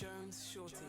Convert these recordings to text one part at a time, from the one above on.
Jones, Shorty.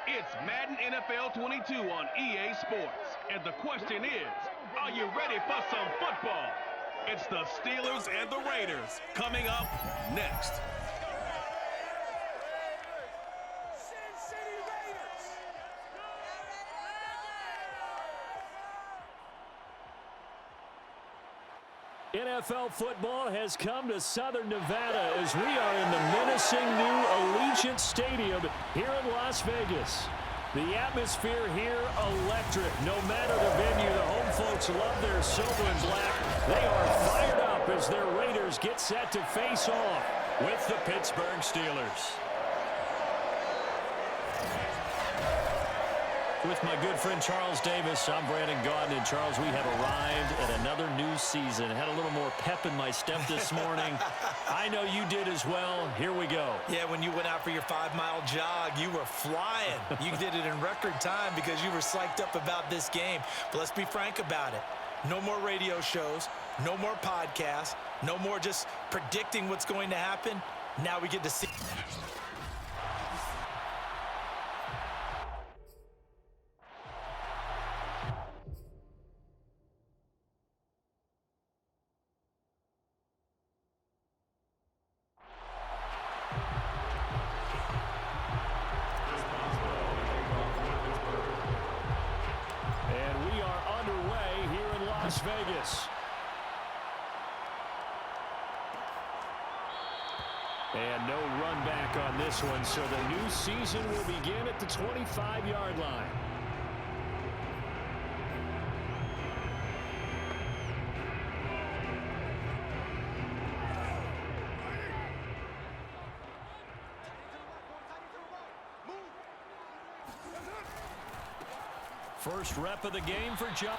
It's Madden NFL 22 on EA Sports. And the question is, are you ready for some football? It's the Steelers and the Raiders coming up next. NFL football has come to Southern Nevada as we are in the menacing new Allegiant Stadium here in Las Vegas. The atmosphere here electric. No matter the venue, the home folks love their silver and black. They are fired up as their Raiders get set to face off with the Pittsburgh Steelers. With my good friend Charles Davis, I'm Brandon Gaudin. And Charles, we have arrived at another new season. I had a little more pep in my step this morning. I know you did as well. Here we go. Yeah, when you went out for your 5-mile jog, you were flying. You did it in record time because you were psyched up about this game. But let's be frank about it. No more radio shows, no more podcasts, no more just predicting what's going to happen. Now we get to see. Las Vegas. And no run back on this one, so the new season will begin at the 25-yard line. First rep of the game for John.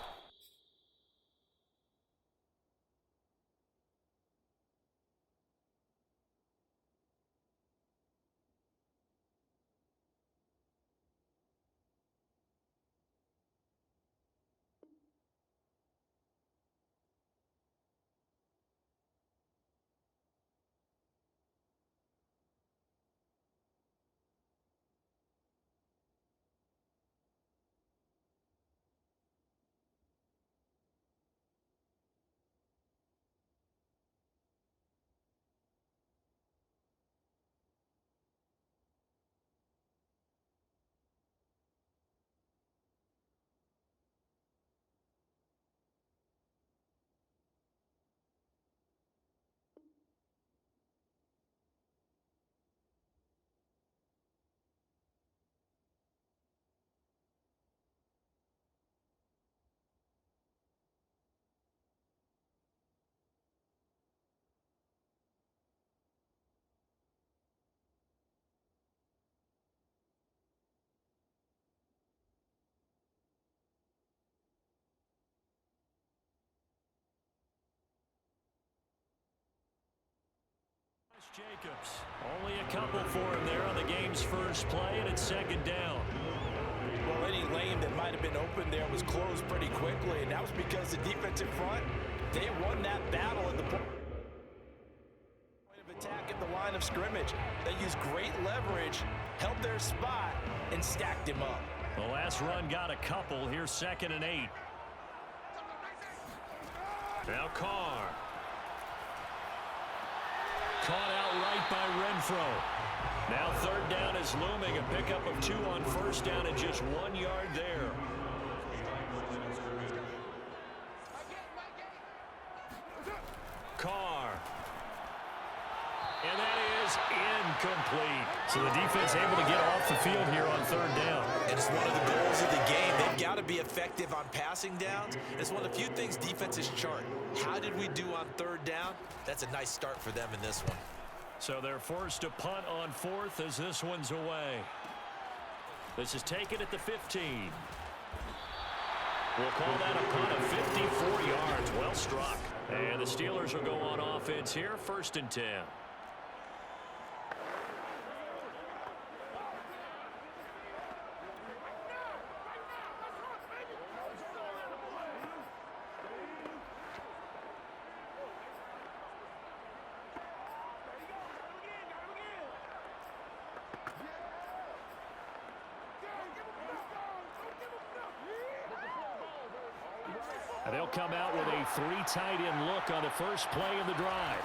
Jacobs. Only a couple for him there on the game's first play, and it's second down. Well, any lane that might have been open there was closed pretty quickly, and that was because the defensive front, they won that battle at the point of attack at the line of scrimmage. They used great leverage, held their spot, and stacked him up. The last run got a couple. Here's 2nd and 8. Now Carr. Caught out right by Renfro. Now 3rd down is looming. A pickup of 2 on 1st down and just 1 yard there. Carr. And that is incomplete. So the defense able to get off the field here on 3rd down. And it's one of the goals of the game. They've got to be effective on passing downs. It's one of the few things defenses chart. How did we do on 3rd down? That's a nice start for them in this one. So they're forced to punt on 4th as this one's away. This is taken at the 15. We'll call that a punt of 54 yards. Well struck. And the Steelers will go on offense here, 1st and 10. And they'll come out with a 3 tight end look on the first play of the drive.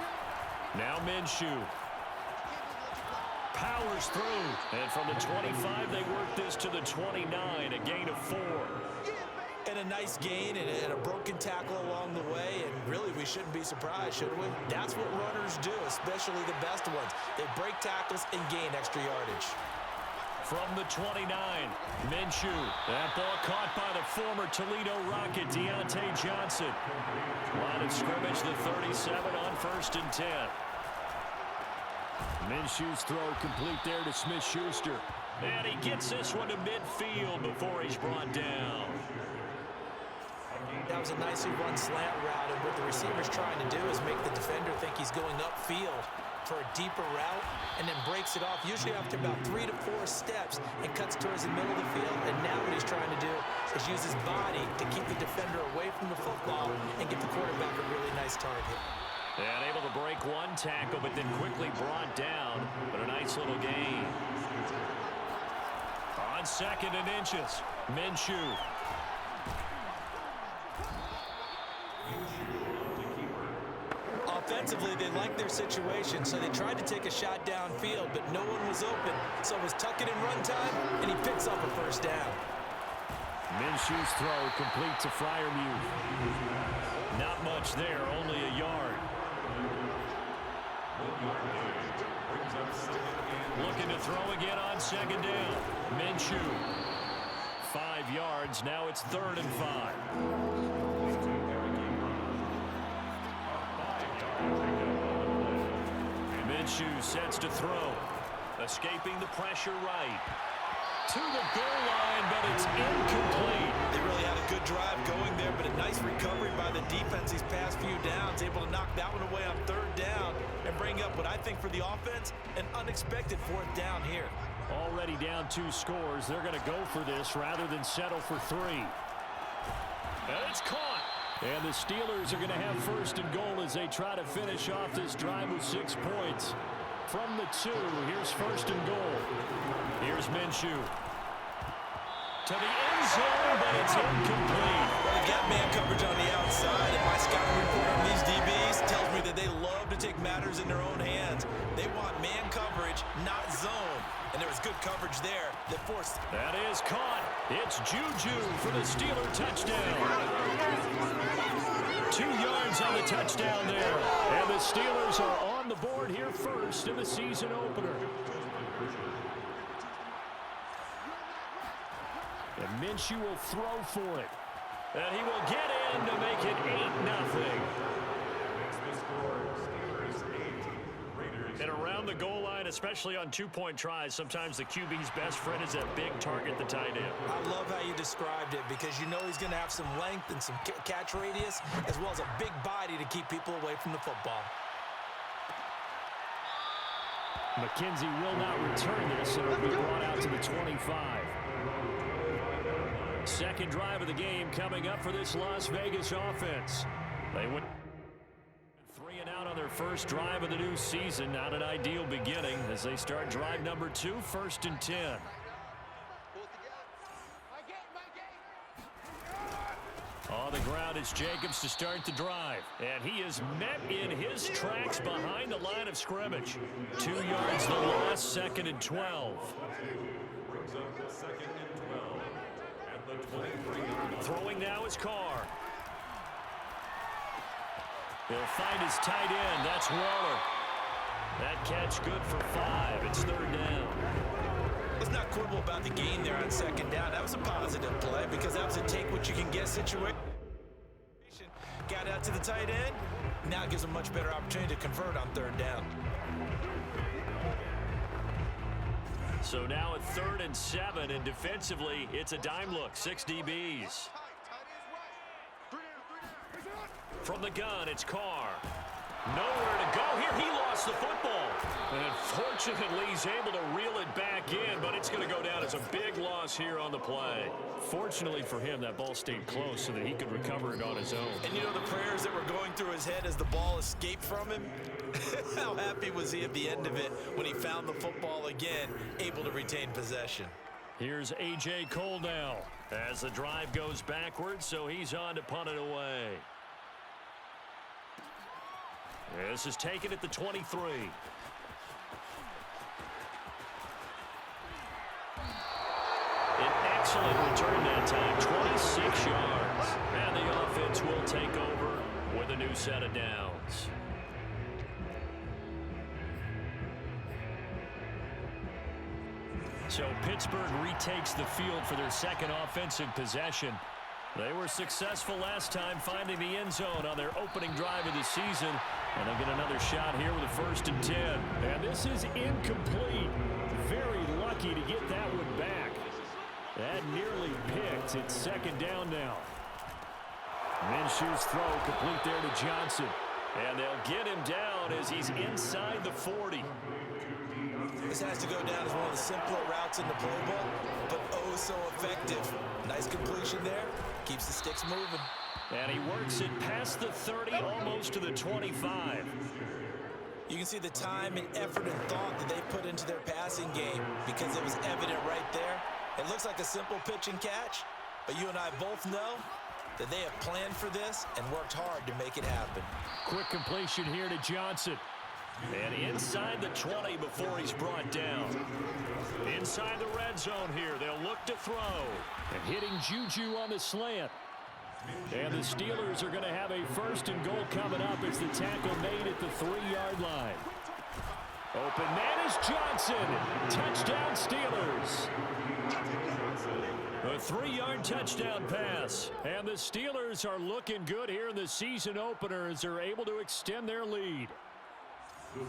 Now Minshew. Powers through. And from the 25, they work this to the 29, a gain of 4. And a nice gain and a broken tackle along the way. And really, we shouldn't be surprised, should we? That's what runners do, especially the best ones. They break tackles and gain extra yardage. From the 29, Minshew. That ball caught by the former Toledo Rocket, Deontay Johnson. Line of scrimmage, the 37 on 1st and 10. Minshew's throw complete there to Smith-Schuster. And he gets this one to midfield before he's brought down. That was a nicely run slant route, and what the receiver's trying to do is make the defender think he's going upfield for a deeper route, and then breaks it off, usually after about 3 to 4 steps, and cuts towards the middle of the field. And now what he's trying to do is use his body to keep the defender away from the football and get the quarterback a really nice target. And able to break one tackle, but then quickly brought down. But a nice little gain. On 2nd and inches, Minshew. Offensively, they liked their situation, so they tried to take a shot downfield, but no one was open. So it was tuck it in run time, and he picks up a 1st down. Minshew's throw complete to Freiermuth. Not much there, only a yard. Looking to throw again on 2nd down. Minshew. 5 yards, now it's 3rd and 5. Minshew sets to throw. Escaping the pressure right. to the goal line, but it's incomplete. They really had a good drive going there, but a nice recovery by the defense these past few downs, able to knock that one away on third down and bring up what I think for the offense, an unexpected fourth down here. Already down 2 scores. They're going to go for this rather than settle for 3. And it's caught. And the Steelers are going to have first and goal as they try to finish off this drive with 6 points. From the 2, here's first and goal. Here's Minshew. To the end zone, but it's incomplete. Well, they got man coverage on the outside, and my scouting report on these DBs tells me that they love to take matters in their own hands. They want man coverage, not zone. And there was good coverage there that forced. That is caught. It's Juju for the Steeler touchdown. 2 yards on the touchdown there. And the Steelers are on the board here first in the season opener. And Minshew will throw for it. And he will get in to make it 8-0. And around the goal line, especially on 2-point tries, sometimes the QB's best friend is that big target, the tight end. I love how you described it because you know he's going to have some length and some catch radius as well as a big body to keep people away from the football. McKenzie will not return this, and it'll be brought out to the 25. Second drive of the game coming up for this Las Vegas offense. They went 3 and out on their first drive of the new season. Not an ideal beginning as they start drive number 2, first and 10. On the ground is Jacobs to start the drive. And he is met in his tracks behind the line of scrimmage. 2 yards the loss, second and 12. Throwing now is Carr. He'll find his tight end. That's Waller. That catch good for 5. It's third down. Let's not quibble about the gain there on second down. That was a positive play because that was a take-what-you-can-get situation. Got out to the tight end. Now it gives a much better opportunity to convert on third down. So now at 3rd and 7, and defensively, it's a dime look. 6 DBs. From the gun, it's Carr. Nowhere to go here. He lost the football. And unfortunately, he's able to reel it back in, but it's going to go down as a big loss here on the play. Fortunately for him, that ball stayed close so that he could recover it on his own. And you know the prayers that were going through his head as the ball escaped from him? How happy was he at the end of it when he found the football again, able to retain possession? Here's A.J. Cole now as the drive goes backwards, so he's on to punt it away. This is taken at the 23. An excellent return that time, 26 yards. And the offense will take over with a new set of downs. So Pittsburgh retakes the field for their second offensive possession. They were successful last time finding the end zone on their opening drive of the season. And they'll get another shot here with a 1st and 10. And this is incomplete. Very lucky to get that one back. That nearly picked. It's second down now. Minshew's throw complete there to Johnson. And they'll get him down as he's inside the 40. This has to go down as one of the simpler routes in the playbook, but oh so effective. Nice completion there. Keeps the sticks moving. And he works it past the 30, almost to the 25. You can see the time and effort and thought that they put into their passing game because it was evident right there. It looks like a simple pitch and catch, but you and I both know that they have planned for this and worked hard to make it happen. Quick completion here to Johnson. And inside the 20 before he's brought down. Inside the red zone here. They'll look to throw. And hitting Juju on the slant. And the Steelers are going to have a 1st and goal coming up as the tackle made at the 3-yard line. Open man is Johnson. Touchdown Steelers. A 3-yard touchdown pass. And the Steelers are looking good here in the season opener as they're able to extend their lead.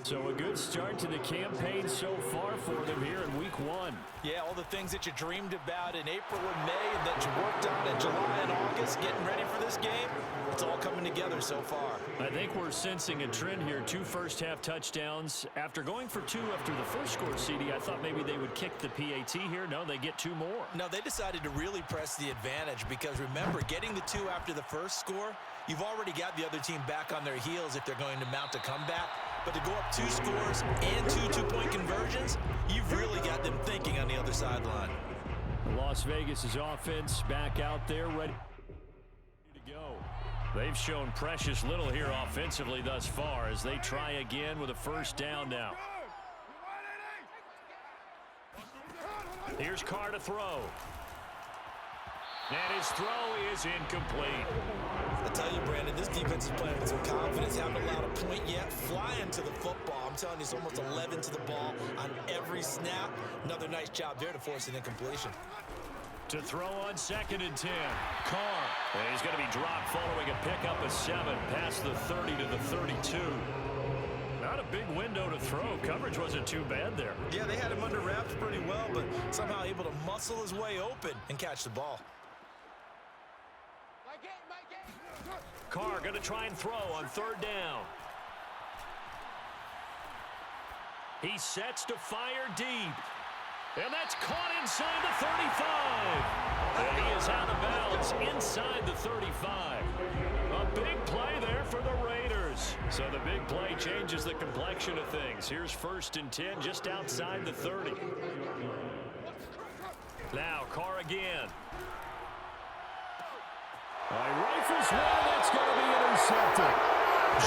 So a good start to the campaign so far for them here in week 1. Yeah, all the things that you dreamed about in April and May and that you worked on in July and August, getting ready for this game, it's all coming together so far. I think we're sensing a trend here. 2 first-half touchdowns. After going for 2 after the first score, CD, I thought maybe they would kick the PAT here. No, they get 2 more. No, they decided to really press the advantage because, remember, getting the 2 after the first score, you've already got the other team back on their heels if they're going to mount a comeback. But to go up 2 scores and 2 two-point conversions, you've really got them thinking on the other sideline. Las Vegas' offense back out there ready to go. They've shown precious little here offensively thus far as they try again with a first down now. Here's Carr to throw. And his throw is incomplete. I tell you, Brandon, this defense is playing with some confidence. Haven't allowed a point yet. Flying to the football. I'm telling you, it's almost 11 to the ball on every snap. Another nice job there to force an incompletion. To throw on 2nd and 10. Carr. And he's going to be dropped following a pickup of 7 past the 30 to the 32. Not a big window to throw. Coverage wasn't too bad there. Yeah, they had him under wraps pretty well, but somehow able to muscle his way open and catch the ball. Carr going to try and throw on 3rd down. He sets to fire deep. And that's caught inside the 35. And he is out of bounds inside the 35. A big play there for the Raiders. So the big play changes the complexion of things. Here's 1st and 10 just outside the 30. Now Carr again. Rifles one, that's going to be intercepted.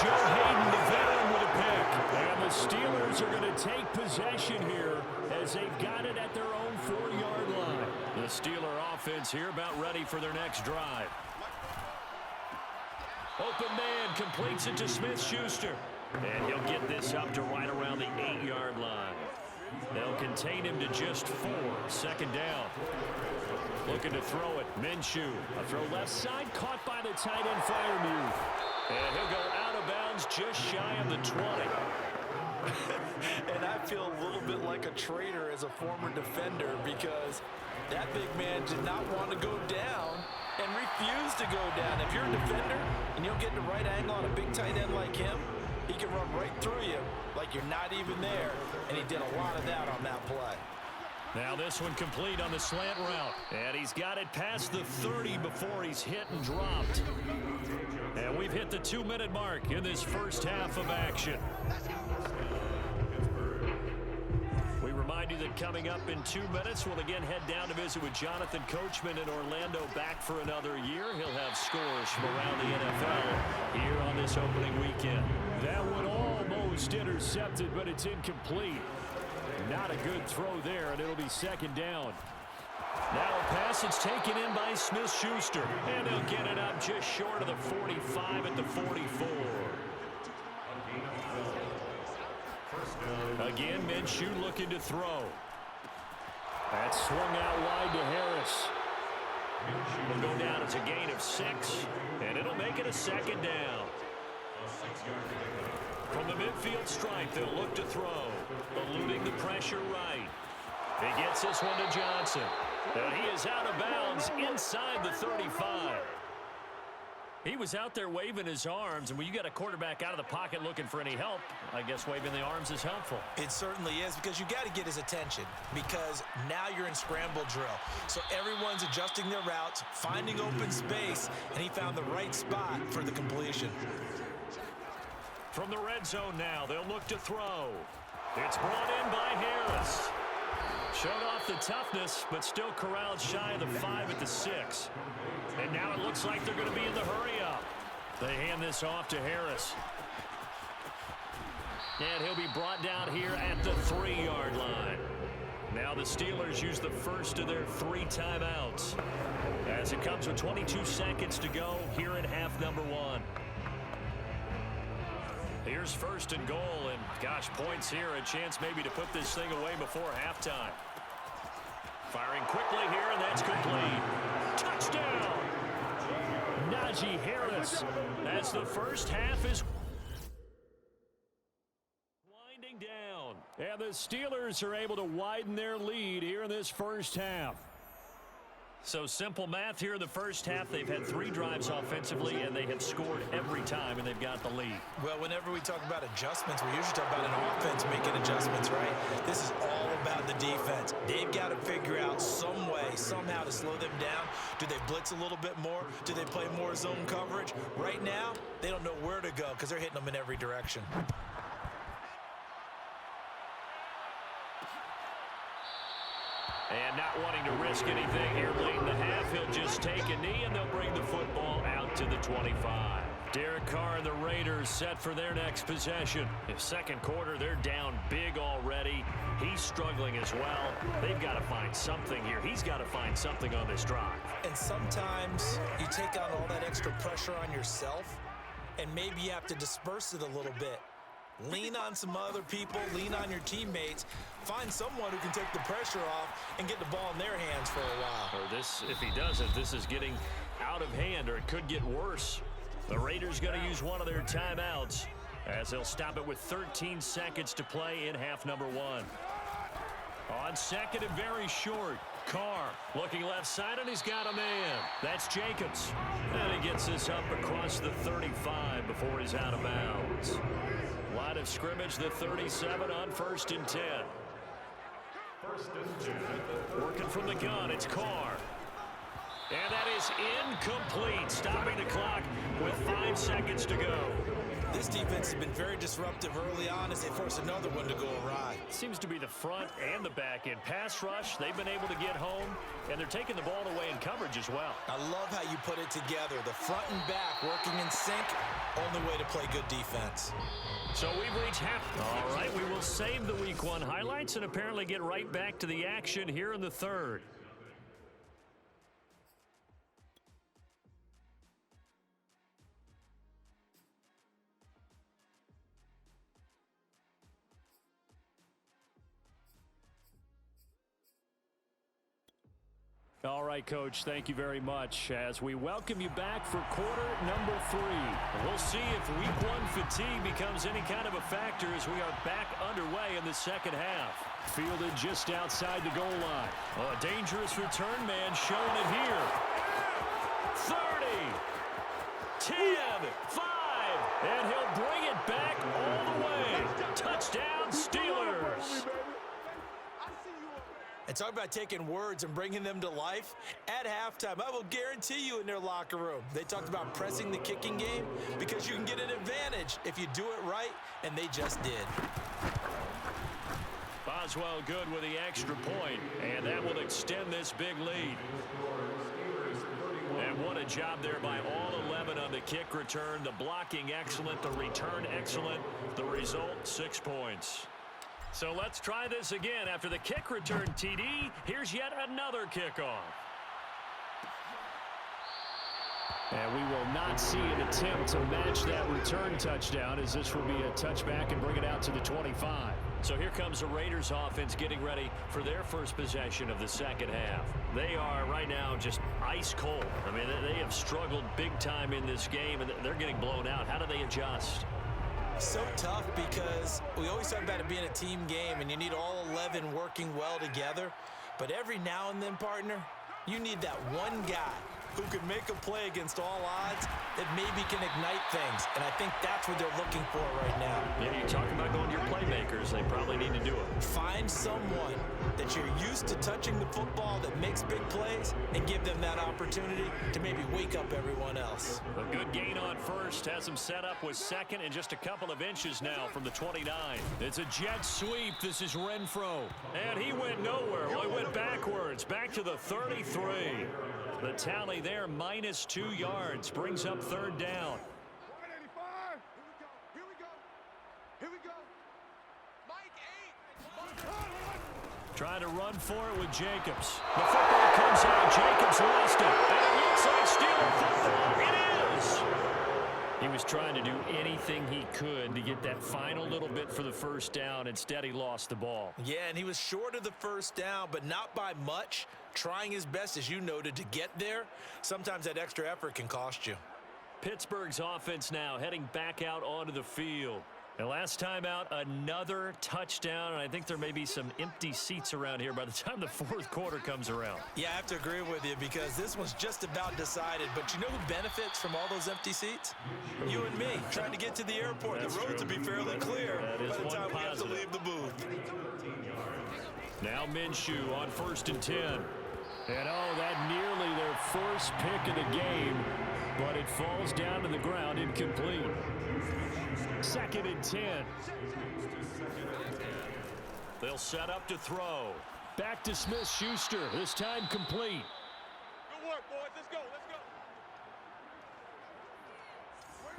Joe Hayden, the veteran, with a pick. And the Steelers are going to take possession here as they've got it at their own 4-yard line. The Steeler offense here about ready for their next drive. Open man completes it to Smith-Schuster. And he'll get this up to right around the 8-yard line. They'll contain him to just 4. 2nd down. Looking to throw it. Minshew. A throw left side. Caught by the tight end Freiermuth. And he'll go out of bounds just shy of the 20. And I feel a little bit like a traitor as a former defender because that big man did not want to go down and refused to go down. If you're a defender and you'll get the right angle on a big tight end like him, he can run right through you like you're not even there. And he did a lot of that on that play. Now this one complete on the slant route. And he's got it past the 30 before he's hit and dropped. And we've hit the 2-minute mark in this first half of action. We remind you that coming up in 2 minutes, we'll again head down to visit with Jonathan Coachman in Orlando, back for another year. He'll have scores from around the NFL here on this opening weekend. That one almost intercepted, but it's incomplete. Not a good throw there, and it'll be 2nd down. Now a pass that's taken in by Smith-Schuster, and he'll get it up just short of the 45 at the 44. Again, Minshew looking to throw. That's swung out wide to Harris. Will go down as a gain of 6, and it'll make it a 2nd down. From the midfield stripe, they'll look to throw. Eluding the pressure right. He gets this one to Johnson. And he is out of bounds inside the 35. He was out there waving his arms, and when you got a quarterback out of the pocket looking for any help, I guess waving the arms is helpful. It certainly is, because you got to get his attention, because now you're in scramble drill. So everyone's adjusting their routes, finding open space, and he found the right spot for the completion. From the red zone now, they'll look to throw. It's brought in by Harris. Showed off the toughness, but still corralled shy of the 5 at the 6. And now it looks like they're going to be in the hurry-up. They hand this off to Harris. And he'll be brought down here at the 3-yard line. Now the Steelers use the first of their 3 timeouts, as it comes with 22 seconds to go here in half number 1. Here's 1st and goal, and gosh, points here, a chance maybe to put this thing away before halftime. Firing quickly here, and that's complete. Touchdown! Najee Harris, as the first half is And the Steelers are able to widen their lead here in this first half. So simple math here in the first half. They've had 3 drives offensively, and they have scored every time, and they've got the lead. Well, whenever we talk about adjustments, we usually talk about an offense making adjustments, right? This is all about the defense. They've got to figure out some way, somehow to slow them down. Do they blitz a little bit more? Do they play more zone coverage? Right now, they don't know where to go because they're hitting them in every direction. And not wanting to risk anything here late in the half, he'll just take a knee, and they'll bring the football out to the 25. Derek Carr and the Raiders set for their next possession. In second quarter, they're down big already. He's struggling as well. They've got to find something here. He's got to find something on this drive. And sometimes you take on all that extra pressure on yourself, and maybe you have to disperse it a little bit. Lean on some other people, lean on your teammates, find someone who can take the pressure off and get the ball in their hands for a while. Or this, if he doesn't, this is getting out of hand, or it could get worse. The Raiders going to use one of their timeouts as they'll stop it with 13 seconds to play in half number 1. On second and very short, Carr looking left side, and he's got a man. That's Jacobs. And he gets this up across the 35 before he's out of bounds. Line of scrimmage, the 37 on 1st and 10. Working from the gun, it's Carr. And that is incomplete, stopping the clock with 5 seconds to go. This defense has been very disruptive early on as they force another one to go awry. Seems to be the front and the back end. Pass rush, they've been able to get home, and they're taking the ball away in coverage as well. I love how you put it together. The front and back working in sync, only way to play good defense. So we've reached half. All right, we will save the Week 1 highlights and apparently get right back to the action here in the third. All right, Coach, thank you very much as we welcome you back for quarter number 3. We'll see if Week 1 fatigue becomes any kind of a factor as we are back underway in the second half. Fielded just outside the goal line. A dangerous return man showing it here. 30, 10, 5, and he'll bring it back all the way. Touchdown, Steelers. And talk about taking words and bringing them to life. At halftime, I will guarantee you in their locker room, they talked about pressing the kicking game because you can get an advantage if you do it right, and they just did. Boswell good with the extra point, and that will extend this big lead. And what a job there by all 11 on the kick return. The blocking excellent, the return excellent. The result, 6 points. So let's try this again. After the kick return TD, here's yet another kickoff. And we will not see an attempt to match that return touchdown, as this will be a touchback and bring it out to the 25. So here comes the Raiders offense getting ready for their first possession of the second half. They are right now just ice cold. I mean, they have struggled big time in this game, and they're getting blown out. How do they adjust? So tough because we always talk about it being a team game and you need all 11 working well together. But every now and then, partner, you need that one guy who can make a play against all odds that maybe can ignite things. And I think that's what they're looking for right now. Yeah, you talk about going to your playmakers. They probably need to do it. Find someone that you're used to touching the football that makes big plays and give them that opportunity to maybe wake up everyone else. A good gain on first. Has them set up with second and just a couple of inches now from the 29. It's a jet sweep. This is Renfro. And he went nowhere. Well, he went backwards. Back to the 33. The tally there, -2 yards. Brings up third down. 185. Here we go. Here we go. Mike 8. Trying to run for it with Jacobs. The football comes out. Jacobs lost it. And it looks like Steeler football. It is. He was trying to do anything he could to get that final little bit for the first down. Instead, he lost the ball. Yeah, and he was short of the first down, but not by much. Trying his best, as you noted, to get there. Sometimes that extra effort can cost you. Pittsburgh's offense now heading back out onto the field. And last time out, another touchdown, and I think there may be some empty seats around here by the time the fourth quarter comes around. Yeah, I have to agree with you because this one's just about decided. But you know who benefits from all those empty seats? You and me, trying to get to the airport. That's the roads true. will be fairly clear That by the is time one we have to positive. leave the booth. Now Minshew on 1st and 10. And that nearly their first pick of the game, but it falls down to the ground incomplete. 2nd and 10. They'll set up to throw. Back to Smith-Schuster, this time complete. Good work, boys. Let's go.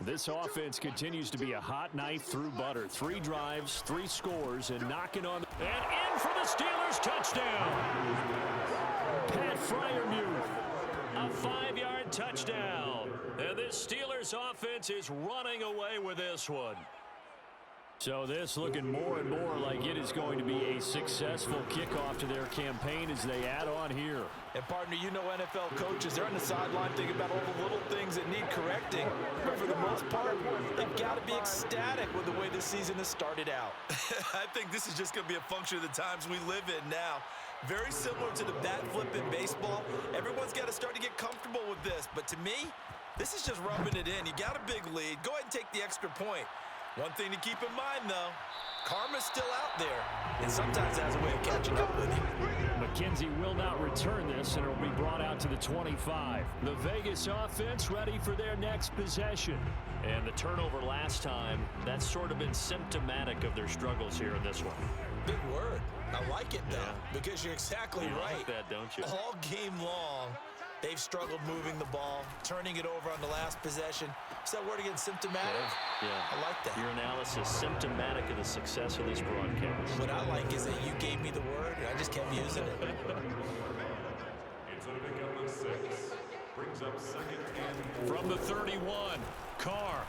This offense continues to be a hot knife through butter. 3 drives, 3 scores, and knocking on the... And in for the Steelers, touchdown! Pat Freiermuth, a 5-yard touchdown. And this Steelers offense is running away with this one. So this looking more and more like it is going to be a successful kickoff to their campaign as they add on here. And partner, you know NFL coaches, they're on the sideline thinking about all the little things that need correcting. But for the most part, they've got to be ecstatic with the way this season has started out. I think this is just going to be a function of the times we live in now. Very similar to the bat flip in baseball. Everyone's got to start to get comfortable with this. But to me, this is just rubbing it in. You got a big lead. Go ahead and take the extra point. One thing to keep in mind, though, karma's still out there, and sometimes it has a way of catching up with you. McKenzie will not return this, and it will be brought out to the 25. The Vegas offense ready for their next possession. And the turnover last time, that's sort of been symptomatic of their struggles here in this one. Big word. I like it, though, because you're exactly You right. like that, don't you? All game long, they've struggled moving the ball, turning it over on the last possession. Is that word again, symptomatic? Yeah. I like that. Your analysis symptomatic of the success of this broadcast. What I like is that you gave me the word, and I just kept using it. It's a pickup of 6. Brings up 2nd and 4. From the 31, Carr.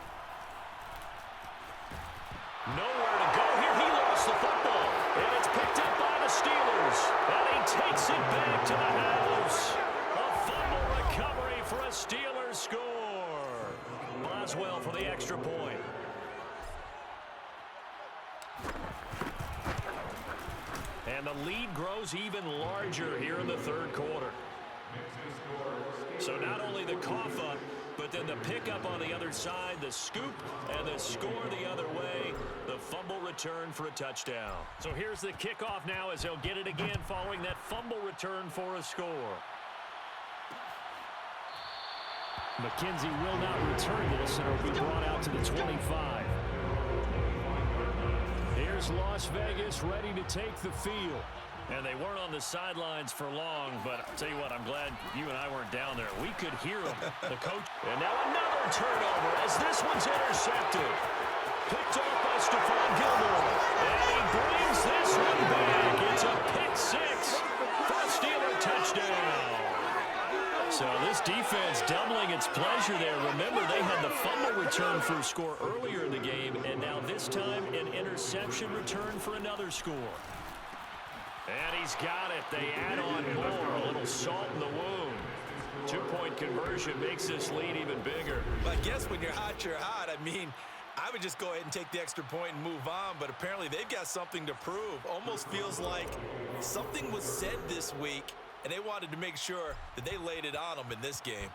Nowhere to go here. He lost the football. And it's picked up by the Steelers. And he takes it back to the house. A fumble recovery for a Steelers score. Boswell for the extra point. And the lead grows even larger here in the third quarter. So not only the cough up, but then the pickup on the other side, the scoop, and the score the other way, the fumble return for a touchdown. So here's the kickoff now as they'll get it again following that fumble return for a score. McKenzie will not return this, and it'll be brought out to the 25. Here's Las Vegas ready to take the field. And they weren't on the sidelines for long, but I'll tell you what, I'm glad you and I weren't down there. We could hear them, the coach. And now another turnover as this one's intercepted. Picked off by Stephon Gilmore. And he brings this one back. It's a pick 6 for a Steeler touchdown. So this defense doubling its pleasure there. Remember, they had the fumble return for a score earlier in the game, and now this time an interception return for another score. And he's got it. They add on more. A little salt in the wound. 2-point conversion makes this lead even bigger. But I guess when you're hot, you're hot. I mean, I would just go ahead and take the extra point and move on, but apparently they've got something to prove. Almost feels like something was said this week, and they wanted to make sure that they laid it on them in this game.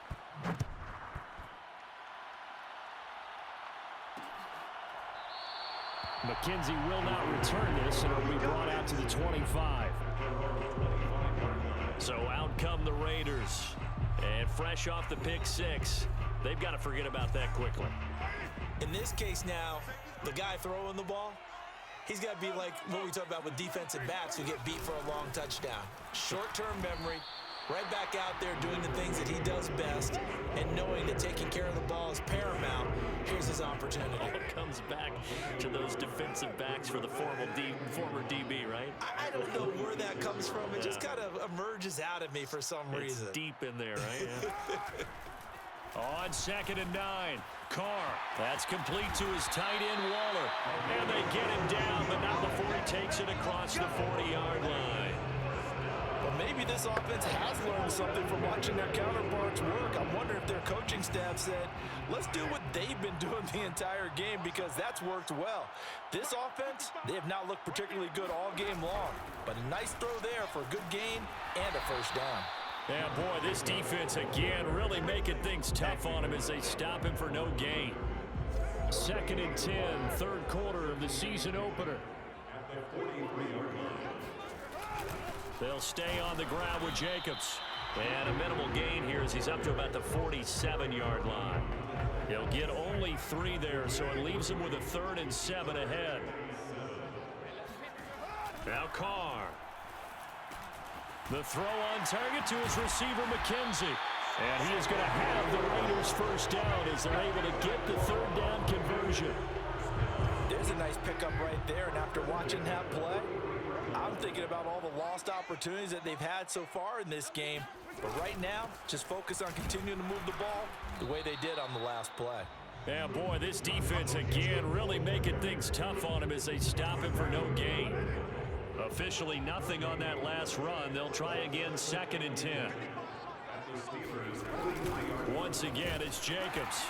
McKenzie will not return this, and it'll be brought out to the 25. So out come the Raiders. And fresh off the pick 6, they've got to forget about that quickly. In this case now, the guy throwing the ball, he's got to be like what we talk about with defensive backs who get beat for a long touchdown. Short-term memory, right back out there doing the things that he does best, and knowing that taking care of the ball is paramount. Here's his opportunity. All it comes back to those defensive backs for the former DB, right? I don't know where that comes from. It just kind of emerges out of me for some reason. It's deep in there, right? Yeah. On 2nd and 9, Carr. That's complete to his tight end, Waller. And they get him down, but not before he takes it across the 40-yard line. Well, maybe maybe this offense has learned something from watching their counterparts work. I'm wondering if their coaching staff said, let's do what they've been doing the entire game because that's worked well. This offense, they have not looked particularly good all game long, but a nice throw there for a good gain and a first down. Yeah, boy, this defense again really making things tough on him as they stop him for no gain. 2nd and 10, third quarter of the season opener. They'll stay on the ground with Jacobs. And a minimal gain here as he's up to about the 47-yard line. He'll get only 3 there, so it leaves him with a 3rd and 7 ahead. Now Carr. The throw on target to his receiver, McKenzie. And he is going to have the Raiders first down as they're able to get the 3rd down conversion. There's a nice pickup right there, and after watching that play, I'm thinking about all the lost opportunities that they've had so far in this game. But right now, just focus on continuing to move the ball the way they did on the last play. Yeah, boy, this defense again really making things tough on him as they stop him for no gain. Officially nothing on that last run. They'll try again 2nd and 10. Once again, it's Jacobs.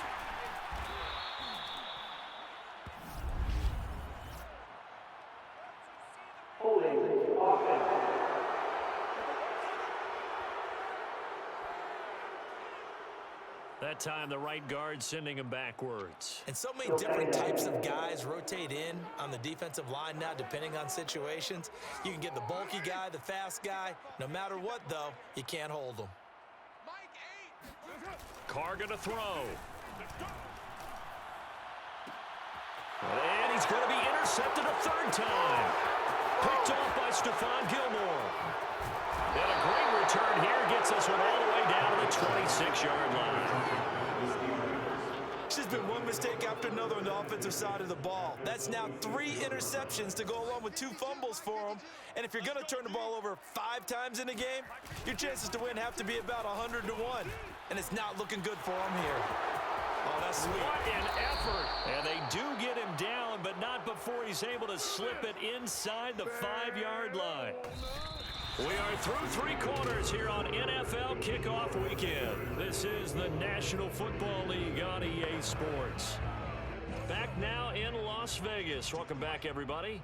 That time, the right guard sending him backwards. And so many different types of guys rotate in on the defensive line now, depending on situations. You can get the bulky guy, the fast guy. No matter what, though, you can't hold them. Carr gonna throw. And he's going to be intercepted a 3rd time. Picked off by Stephon Gilmore. And a great return here gets us one all the way down to the 26-yard line. It's just been one mistake after another on the offensive side of the ball. That's now 3 interceptions to go along with 2 fumbles for them. And if you're going to turn the ball over 5 times in a game, your chances to win have to be about 100 to 1. And it's not looking good for them here. Oh, that's sweet. What an effort. And they do get him down, but not before he's able to slip it inside the 5-yard line. We are through 3 quarters here on NFL Kickoff Weekend. This is the National Football League on EA Sports. Back now in Las Vegas. Welcome back, everybody.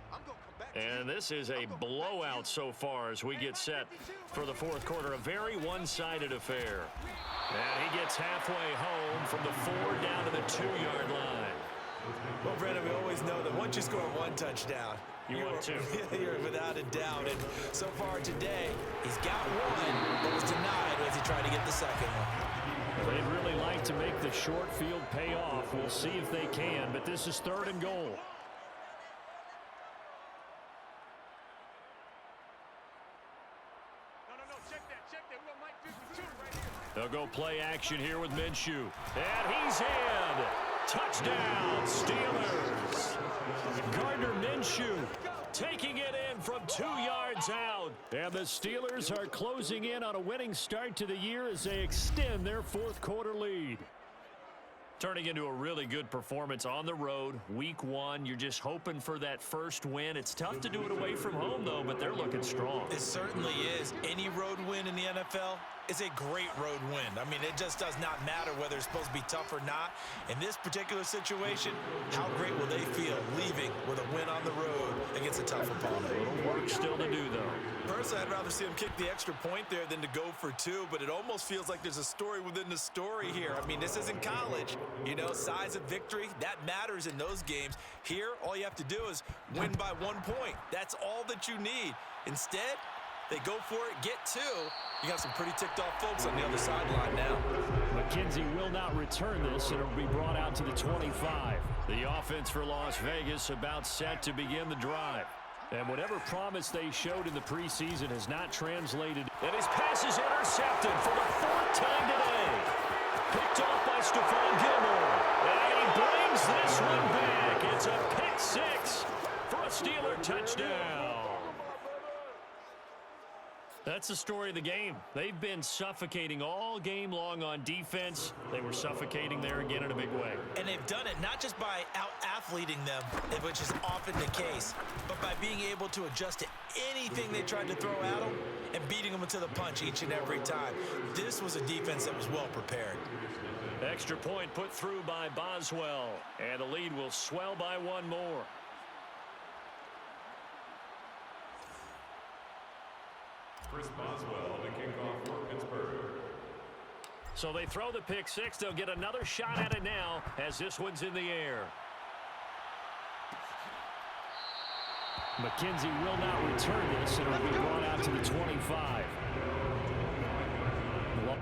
And this is a blowout so far as we get set for the 4th quarter. A very one-sided affair. And he gets halfway home from the 4 down to the 2-yard line. Well, Brandon, we always know that once you score 1 touchdown, you want 2. You're without a doubt. And so far today, he's got 1, but was denied as he tried to get the 2nd one. They'd really like to make the short field pay off. We'll see if they can, but this is 3rd and goal. They'll go play action here with Minshew. And he's in. Touchdown, Steelers. Gardner Minshew taking it in from 2 yards out. And the Steelers are closing in on a winning start to the year as they extend their 4th quarter lead. Turning into a really good performance on the road, week 1. You're just hoping for that first win. It's tough to do it away from home, though, but they're looking strong. It certainly is. Any road win in the NFL is a great road win. I mean, it just does not matter whether it's supposed to be tough or not. In this particular situation, how great will they feel leaving with a win on the road against a tough opponent? A little work still to do, though. Personally, I'd rather see him kick the extra point there than to go for 2, but it almost feels like there's a story within the story here. I mean, this isn't college. You know, size of victory, that matters in those games. Here, all you have to do is win by 1 point. That's all that you need. Instead, they go for it, get 2. You got some pretty ticked off folks on the other sideline now. McKenzie will not return this, and it'll be brought out to the 25. The offense for Las Vegas about set to begin the drive. And whatever promise they showed in the preseason has not translated. And his pass is intercepted for the 4th time today. Picked off by Stephon Gilmore. And he brings this one back. It's a pick 6 for a Steeler touchdown. That's the story of the game. They've been suffocating all game long on defense. They were suffocating there again in a big way. And they've done it not just by out-athleting them, which is often the case, but by being able to adjust to anything they tried to throw at them and beating them into the punch each and every time. This was a defense that was well prepared. Extra point put through by Boswell, and the lead will swell by one more. Chris Boswell, the kickoff for Pittsburgh. So they throw the pick six. They'll get another shot at it now as this one's in the air. McKenzie will not return this, and it'll be brought out to the 25. Las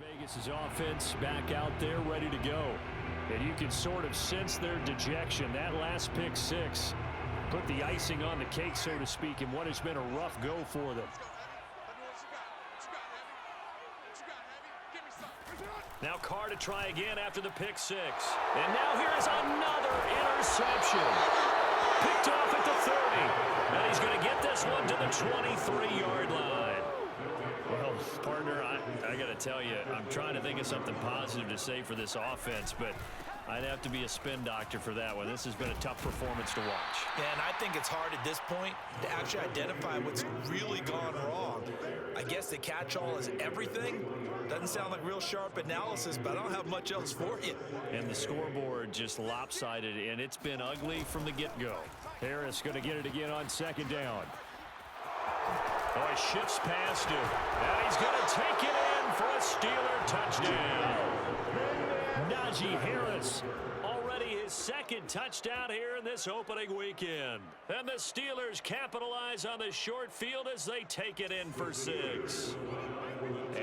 Vegas' offense back out there ready to go. And you can sort of sense their dejection. That last pick six put the icing on the cake, so to speak, in what has been a rough go for them. Now Carr to try again after the pick six. And now here is another interception. Picked off at the 30. And he's going to get this one to the 23-yard line. Well, partner, I got to tell you, I'm trying to think of something positive to say for this offense, but I'd have to be a spin doctor for that one. This has been a tough performance to watch. Yeah, and I think it's hard at this point to actually identify what's really gone wrong. I guess the catch-all is everything. Doesn't sound like real sharp analysis, but I don't have much else for you. And the scoreboard just lopsided, and it's been ugly from the get-go. Harris going to get it again on second down. Oh, he shifts past him. And he's going to take it in for a Steeler touchdown. Najee Harris, already his second touchdown here in this opening weekend. And the Steelers capitalize on the short field as they take it in for 6.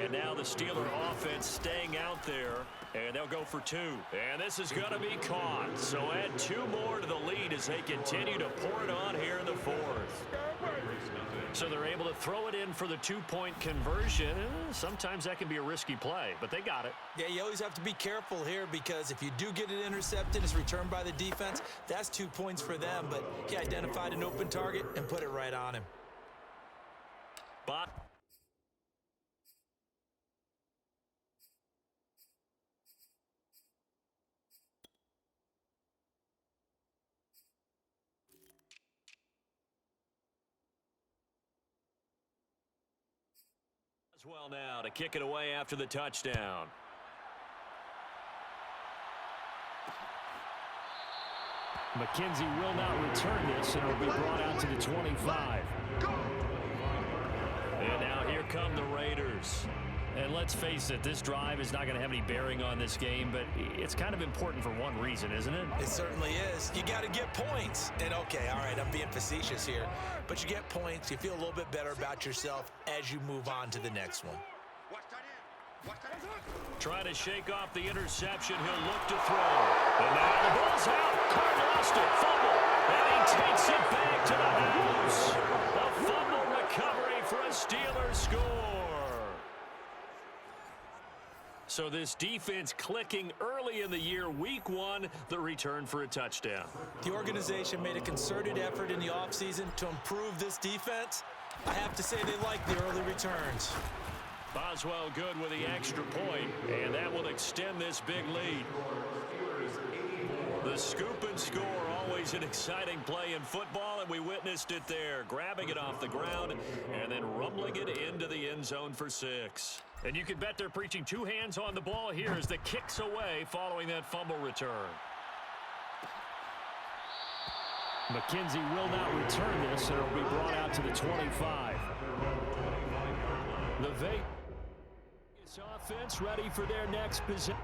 And now the Steeler offense staying out there, and they'll go for 2. And this is going to be caught. So add 2 more to the lead as they continue to pour it on here in the 4th. So they're able to throw it in for the 2-point conversion. Sometimes that can be a risky play, but they got it. Yeah, you always have to be careful here because if you do get it intercepted, it's returned by the defense, that's 2 points for them. But he identified an open target and put it right on him. But well now to kick it away after the touchdown. McKenzie will not return this, and it'll be brought out to the 25. And now here come the Raiders. And let's face it, this drive is not going to have any bearing on this game, but it's kind of important for one reason, isn't it? It certainly is. You got to get points. And, okay, all right, I'm being facetious here. But you get points. You feel a little bit better about yourself as you move on to the next one. Trying to shake off the interception. He'll look to throw. And now the ball's out. Carr lost it. Fumble. And he takes it back to the house. A fumble recovery for a Steelers score. So this defense clicking early in the year. Week 1, the return for a touchdown. The organization made a concerted effort in the offseason to improve this defense. I have to say they like the early returns. Boswell good with the extra point, and that will extend this big lead. The scoop and score, always an exciting play in football, and we witnessed it there. Grabbing it off the ground and then rumbling it into the end zone for 6. And you can bet they're preaching 2 hands on the ball here as the kick's away following that fumble return. McKenzie will not return this, and it'll be brought out to the 25. The Vegas offense ready for their next possession.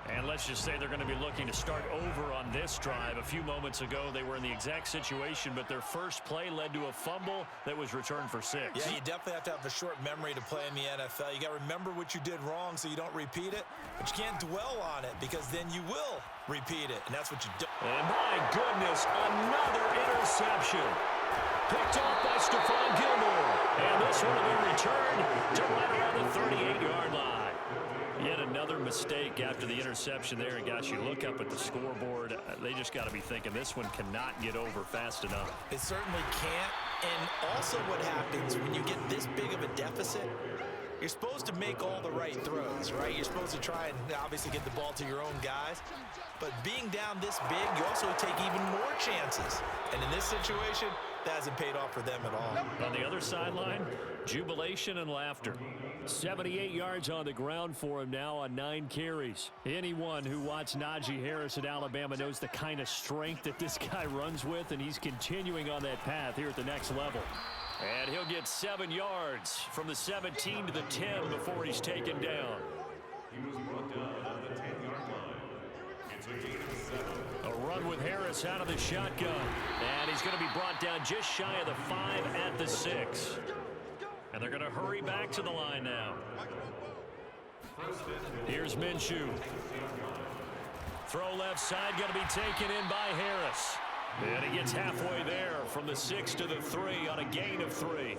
And let's just say they're going to be looking to start over on this drive. A few moments ago, they were in the exact situation, but their first play led to a fumble that was returned for 6. Yeah, you definitely have to have a short memory to play in the NFL. You got to remember what you did wrong so you don't repeat it, but you can't dwell on it because then you will repeat it, and that's what you do. And my goodness, another interception. Picked off by Stephon Gilmore. And this one will be returned to right around the 38-yard line. Yet another mistake after the interception there. And, gosh, you look up at the scoreboard. They just got to be thinking this one cannot get over fast enough. It certainly can't. And also what happens when you get this big of a deficit, you're supposed to make all the right throws, right? You're supposed to try and obviously get the ball to your own guys. But being down this big, you also take even more chances. And in this situation, that hasn't paid off for them at all. On the other sideline, jubilation and laughter. 78 yards on the ground for him now on 9 carries. Anyone who watched Najee Harris at Alabama knows the kind of strength that this guy runs with, and he's continuing on that path here at the next level. And he'll get 7 yards from the 17 to the 10 before he's taken down. He was brought down on the 10-yard line. It's a gain of 7. A run with Harris out of the shotgun. And he's going to be brought down just shy of the 5 at the 6. And they're going to hurry back to the line now. Here's Minshew. Throw left side, going to be taken in by Harris. And he gets halfway there from the 6 to the 3 on a gain of 3. A gain of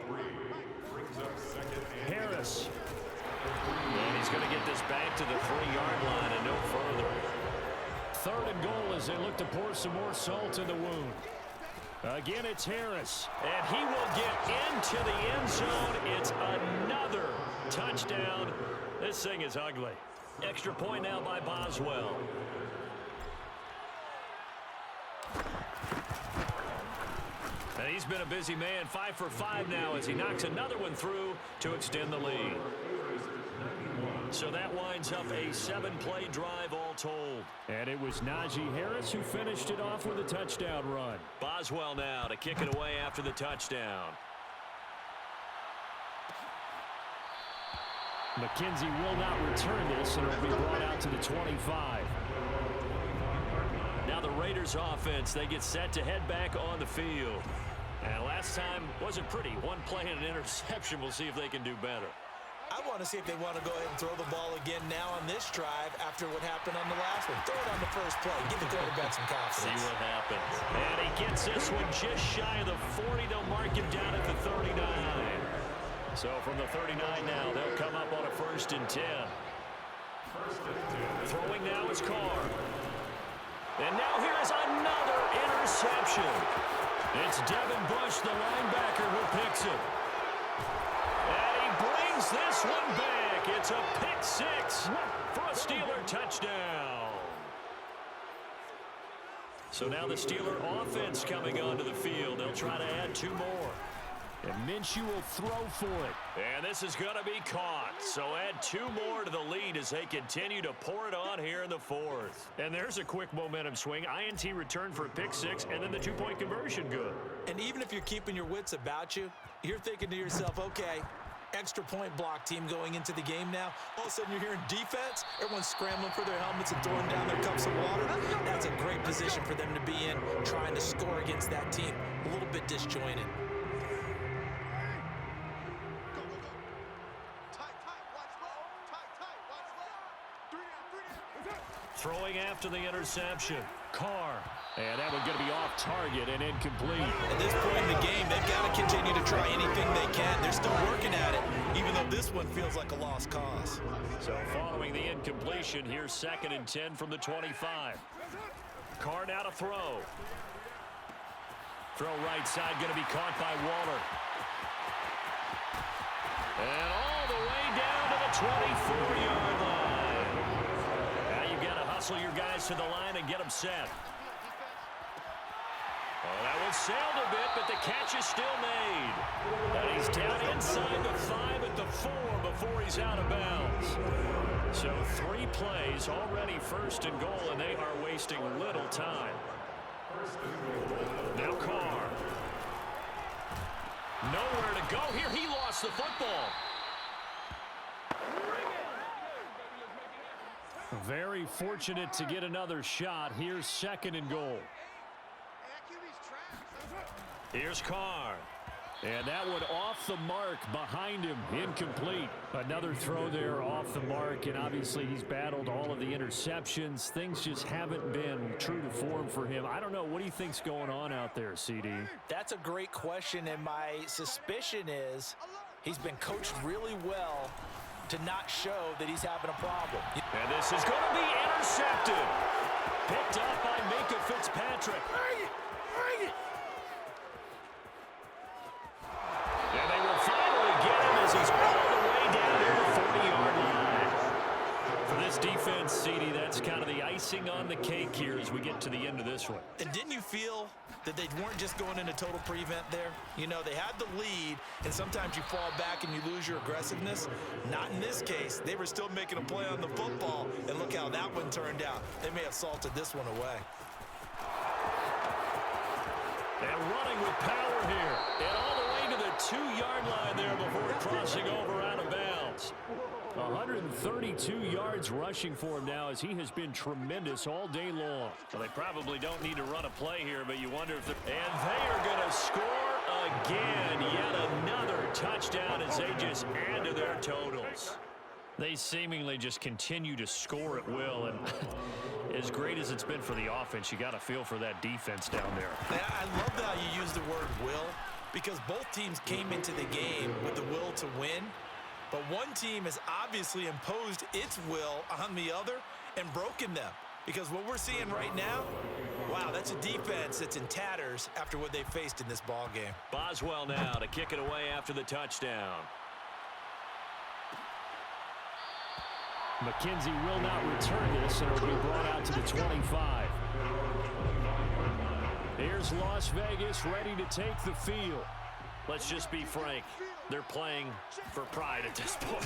3 brings up second and Harris. And he's going to get this back to the 3-yard line and no further. 3rd and goal as they look to pour some more salt in the wound. Again, it's Harris. And he will get into the end zone. It's another touchdown. This thing is ugly. Extra point now by Boswell. And he's been a busy man, 5 for 5 now as he knocks another one through to extend the lead. So that winds up a 7-play drive all told. And it was Najee Harris who finished it off with a touchdown run. Boswell now to kick it away after the touchdown. McKenzie will not return this, and it'll be brought out to the 25. Now the Raiders offense, they get set to head back on the field. And last time wasn't pretty. 1 play and an interception. We'll see if they can do better. I want to see if they want to go ahead and throw the ball again now on this drive after what happened on the last one. Throw it on the first play. Give the quarterback some confidence. See what happens. And he gets this one just shy of the 40. They'll mark him down at the 39. So from the 39 now, they'll come up on a 1st and 10. Throwing now is Carr. And now here is another interception. It's Devin Bush, the linebacker, who picks it. And he brings this one back. It's a pick 6 for a Steeler touchdown. So now the Steeler offense coming onto the field. They'll try to add 2 more. And Minshew will throw for it. And this is going to be caught. So add 2 more to the lead as they continue to pour it on here in the 4th. And there's a quick momentum swing. INT return for a pick 6, and then the 2-point conversion good. And even if you're keeping your wits about you, you're thinking to yourself, okay, extra point block team going into the game now. All of a sudden you're hearing defense. Everyone's scrambling for their helmets and throwing down their cups of water. That's a great position for them to be in, trying to score against that team. A little bit disjointed. Throwing after the interception. Carr. And that one going to be off target and incomplete. At this point in the game, they've got to continue to try anything they can. They're still working at it, even though this one feels like a lost cause. So following the incompletion, here's 2nd and 10 from the 25. Carr now to throw. Throw right side, going to be caught by Waller. And all the way down to the 24-yard line. Now you've got to hustle your guys to the line and get them set. Oh, that one sailed a bit, but the catch is still made. And he's down inside the 5 at the 4 before he's out of bounds. So 3 plays, already 1st and goal, and they are wasting little time. Now Carr. Nowhere to go here. He lost the football. Very fortunate to get another shot. Here's 2nd and goal. Here's Carr. And that one off the mark behind him. Incomplete. Another throw there off the mark. And obviously he's battled all of the interceptions. Things just haven't been true to form for him. I don't know. What do you think's going on out there, CD? That's a great question. And my suspicion is he's been coached really well to not show that he's having a problem. And this is going to be intercepted. Picked up by Minkah Fitzpatrick. icing on the cake here as we get to the end of this one. And didn't you feel that they weren't just going into total prevent there? You know, they had the lead, and sometimes you fall back and you lose your aggressiveness. Not in this case. They were still making a play on the football, and look how that one turned out. They may have salted this one away. And running with power here. And all the way to the 2-yard line there before crossing over out of bounds. 132 yards rushing for him now as he has been tremendous all day long. Well, they probably don't need to run a play here, but you wonder if they're... And they are going to score again. Yet another touchdown as they just add to their totals. They seemingly just continue to score at will, and as great as it's been for the offense, you got to feel for that defense down there. I love how you use the word will, because both teams came into the game with the will to win, but one team has obviously imposed its will on the other and broken them, because what we're seeing right now, wow, that's a defense that's in tatters after what they faced in this ball game. Boswell now to kick it away after the touchdown. McKenzie will not return this, and it'll be brought out to the 25. Here's Las Vegas ready to take the field. Let's just be frank. They're playing for pride at this point.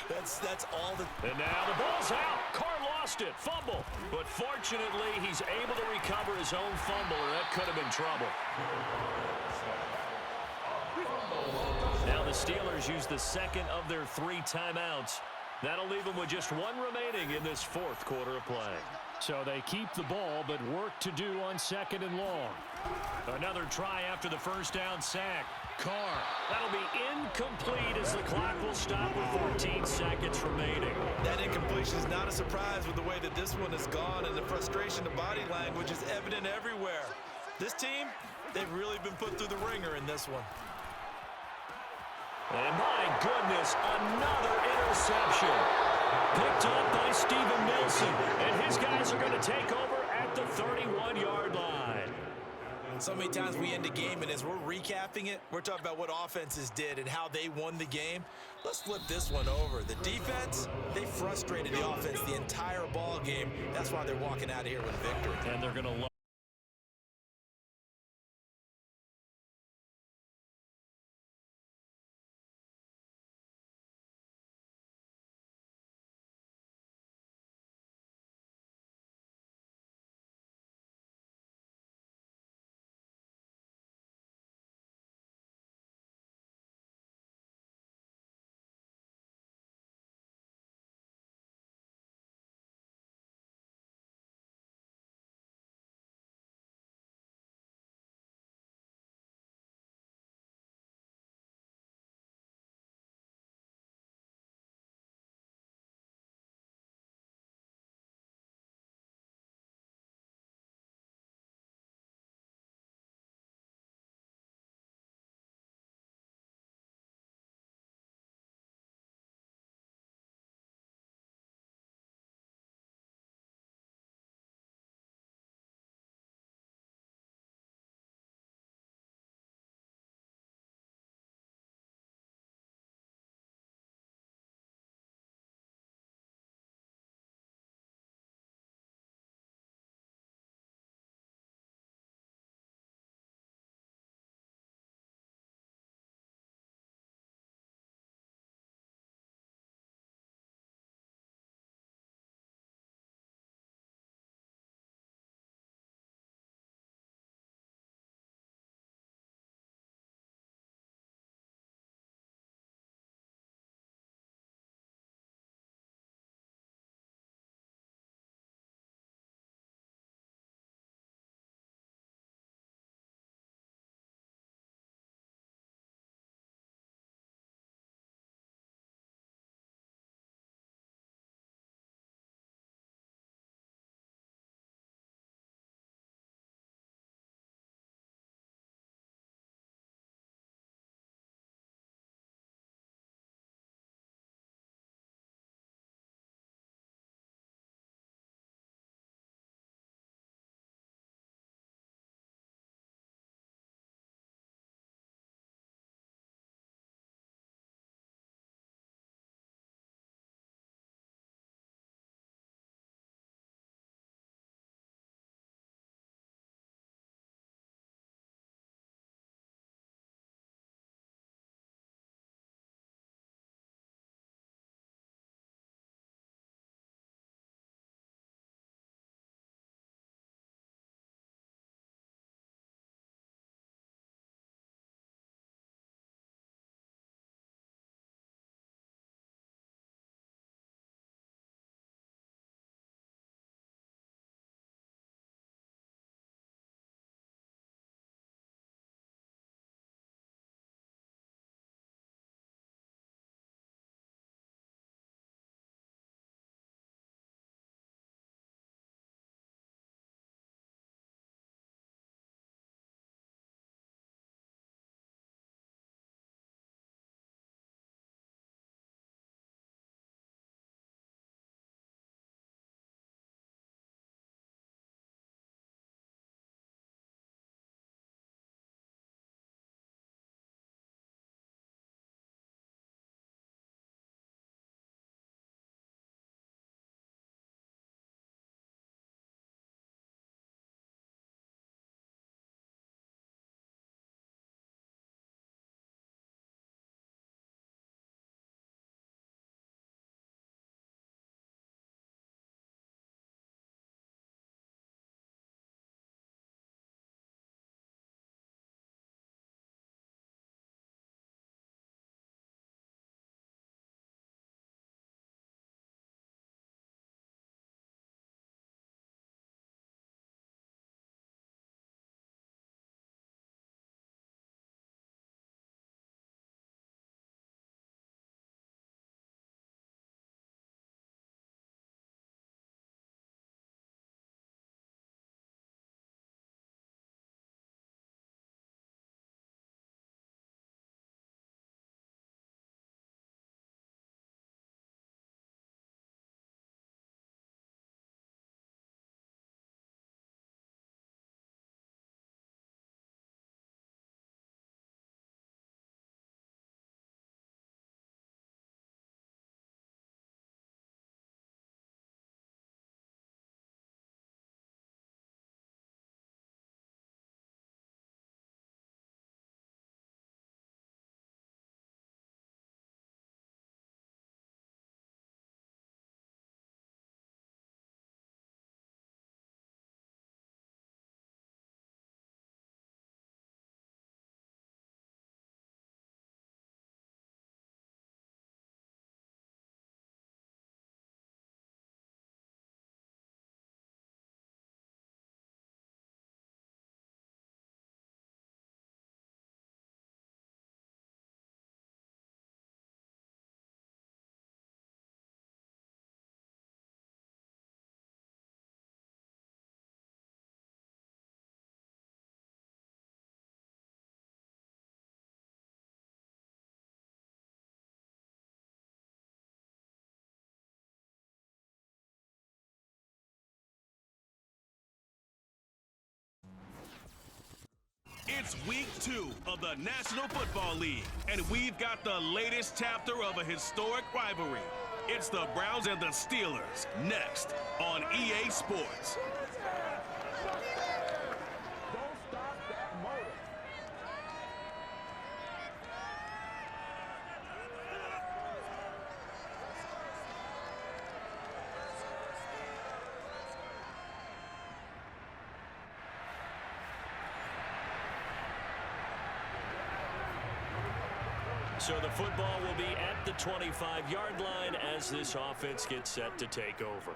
that's all the... And now the ball's out. Carr lost it. Fumble. But fortunately, he's able to recover his own fumble, or that could have been trouble. Now the Steelers use the second of their 3 timeouts. That'll leave them with just 1 remaining in this 4th quarter of play. So they keep the ball, but work to do on 2nd and long. Another try after the first down sack. Carr. That'll be incomplete as the clock will stop with 14 seconds remaining. That incompletion is not a surprise with the way that this one has gone, and the frustration of body language is evident everywhere. This team, they've really been put through the ringer in this one. And my goodness, another interception. Picked up by Steven Nelson. And his guys are going to take over at the 31-yard line. So many times we end a game, and as we're recapping it, we're talking about what offenses did and how they won the game. Let's flip this one over. The defense, they frustrated the offense the entire ball game. That's why they're walking out of here with a victory. And they're going to It's week 2 of the National Football League, and we've got the latest chapter of a historic rivalry. It's the Browns and the Steelers, next on EA Sports. So the football will be at the 25-yard line as this offense gets set to take over.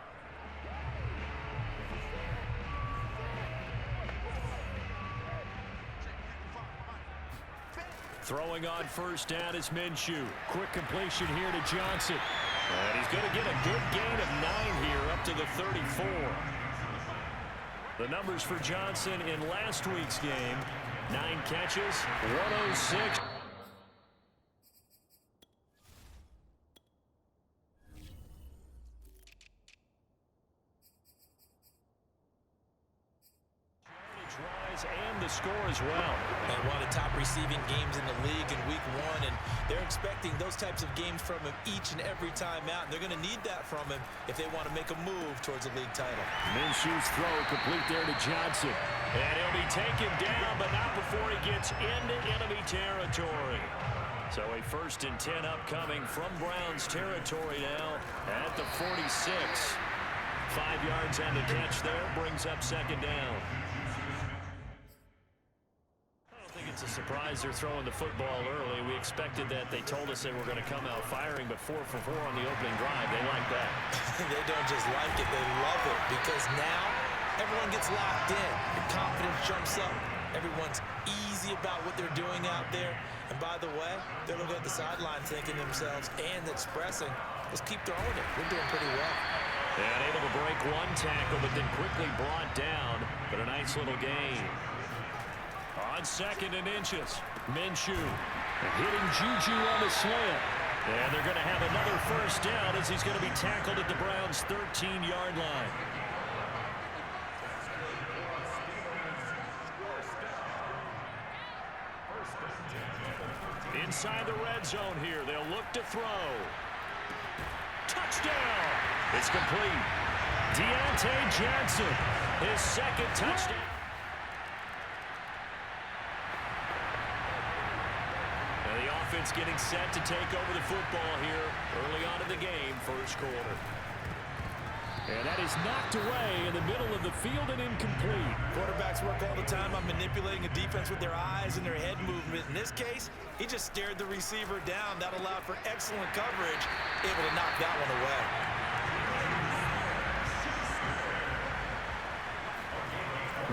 Throwing on first down is Minshew. Quick completion here to Johnson. And he's going to get a good gain of 9 here up to the 34. The numbers for Johnson in last week's game: 9 catches, 106. And the score as well. And one of the top receiving games in the league in week 1, and they're expecting those types of games from him each and every time out. And they're going to need that from him if they want to make a move towards a league title. Minshew's throw complete there to Johnson. And he'll be taken down, but not before he gets into enemy territory. So a 1st and 10 upcoming from Browns territory now at the 46. 5 yards on the catch there, brings up 2nd down. It's a surprise they're throwing the football early. We expected that. They told us they were going to come out firing, but 4 for 4 on the opening drive. They like that. They don't just like it, they love it, because now everyone gets locked in. The confidence jumps up. Everyone's easy about what they're doing out there. And by the way, they're looking at the sideline thinking themselves and expressing, let's keep throwing it. We're doing pretty well. And able to break 1 tackle, but then quickly brought down. But a nice little gain. On 2nd and inches, Minshew hitting Juju on the slant. And they're going to have another 1st down as he's going to be tackled at the Browns' 13-yard line. Inside the red zone here, they'll look to throw. Touchdown! It's complete. Deontay Johnson, his 2nd touchdown. The offense getting set to take over the football here early on in the game, 1st quarter. And that is knocked away in the middle of the field and incomplete. Quarterbacks work all the time on manipulating a defense with their eyes and their head movement. In this case, he just stared the receiver down. That allowed for excellent coverage, able to knock that one away.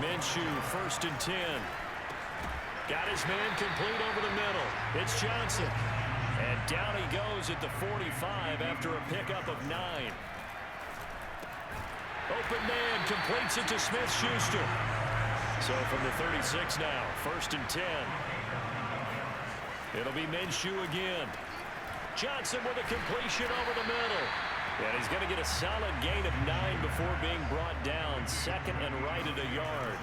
Minshew, 1st and 10. Got his man complete over the middle. It's Johnson. And down he goes at the 45 after a pickup of 9. Open man completes it to Smith-Schuster. So from the 36 now, 1st and 10. It'll be Minshew again. Johnson with a completion over the middle. And he's going to get a solid gain of 9 before being brought down. 2nd and right at a yard.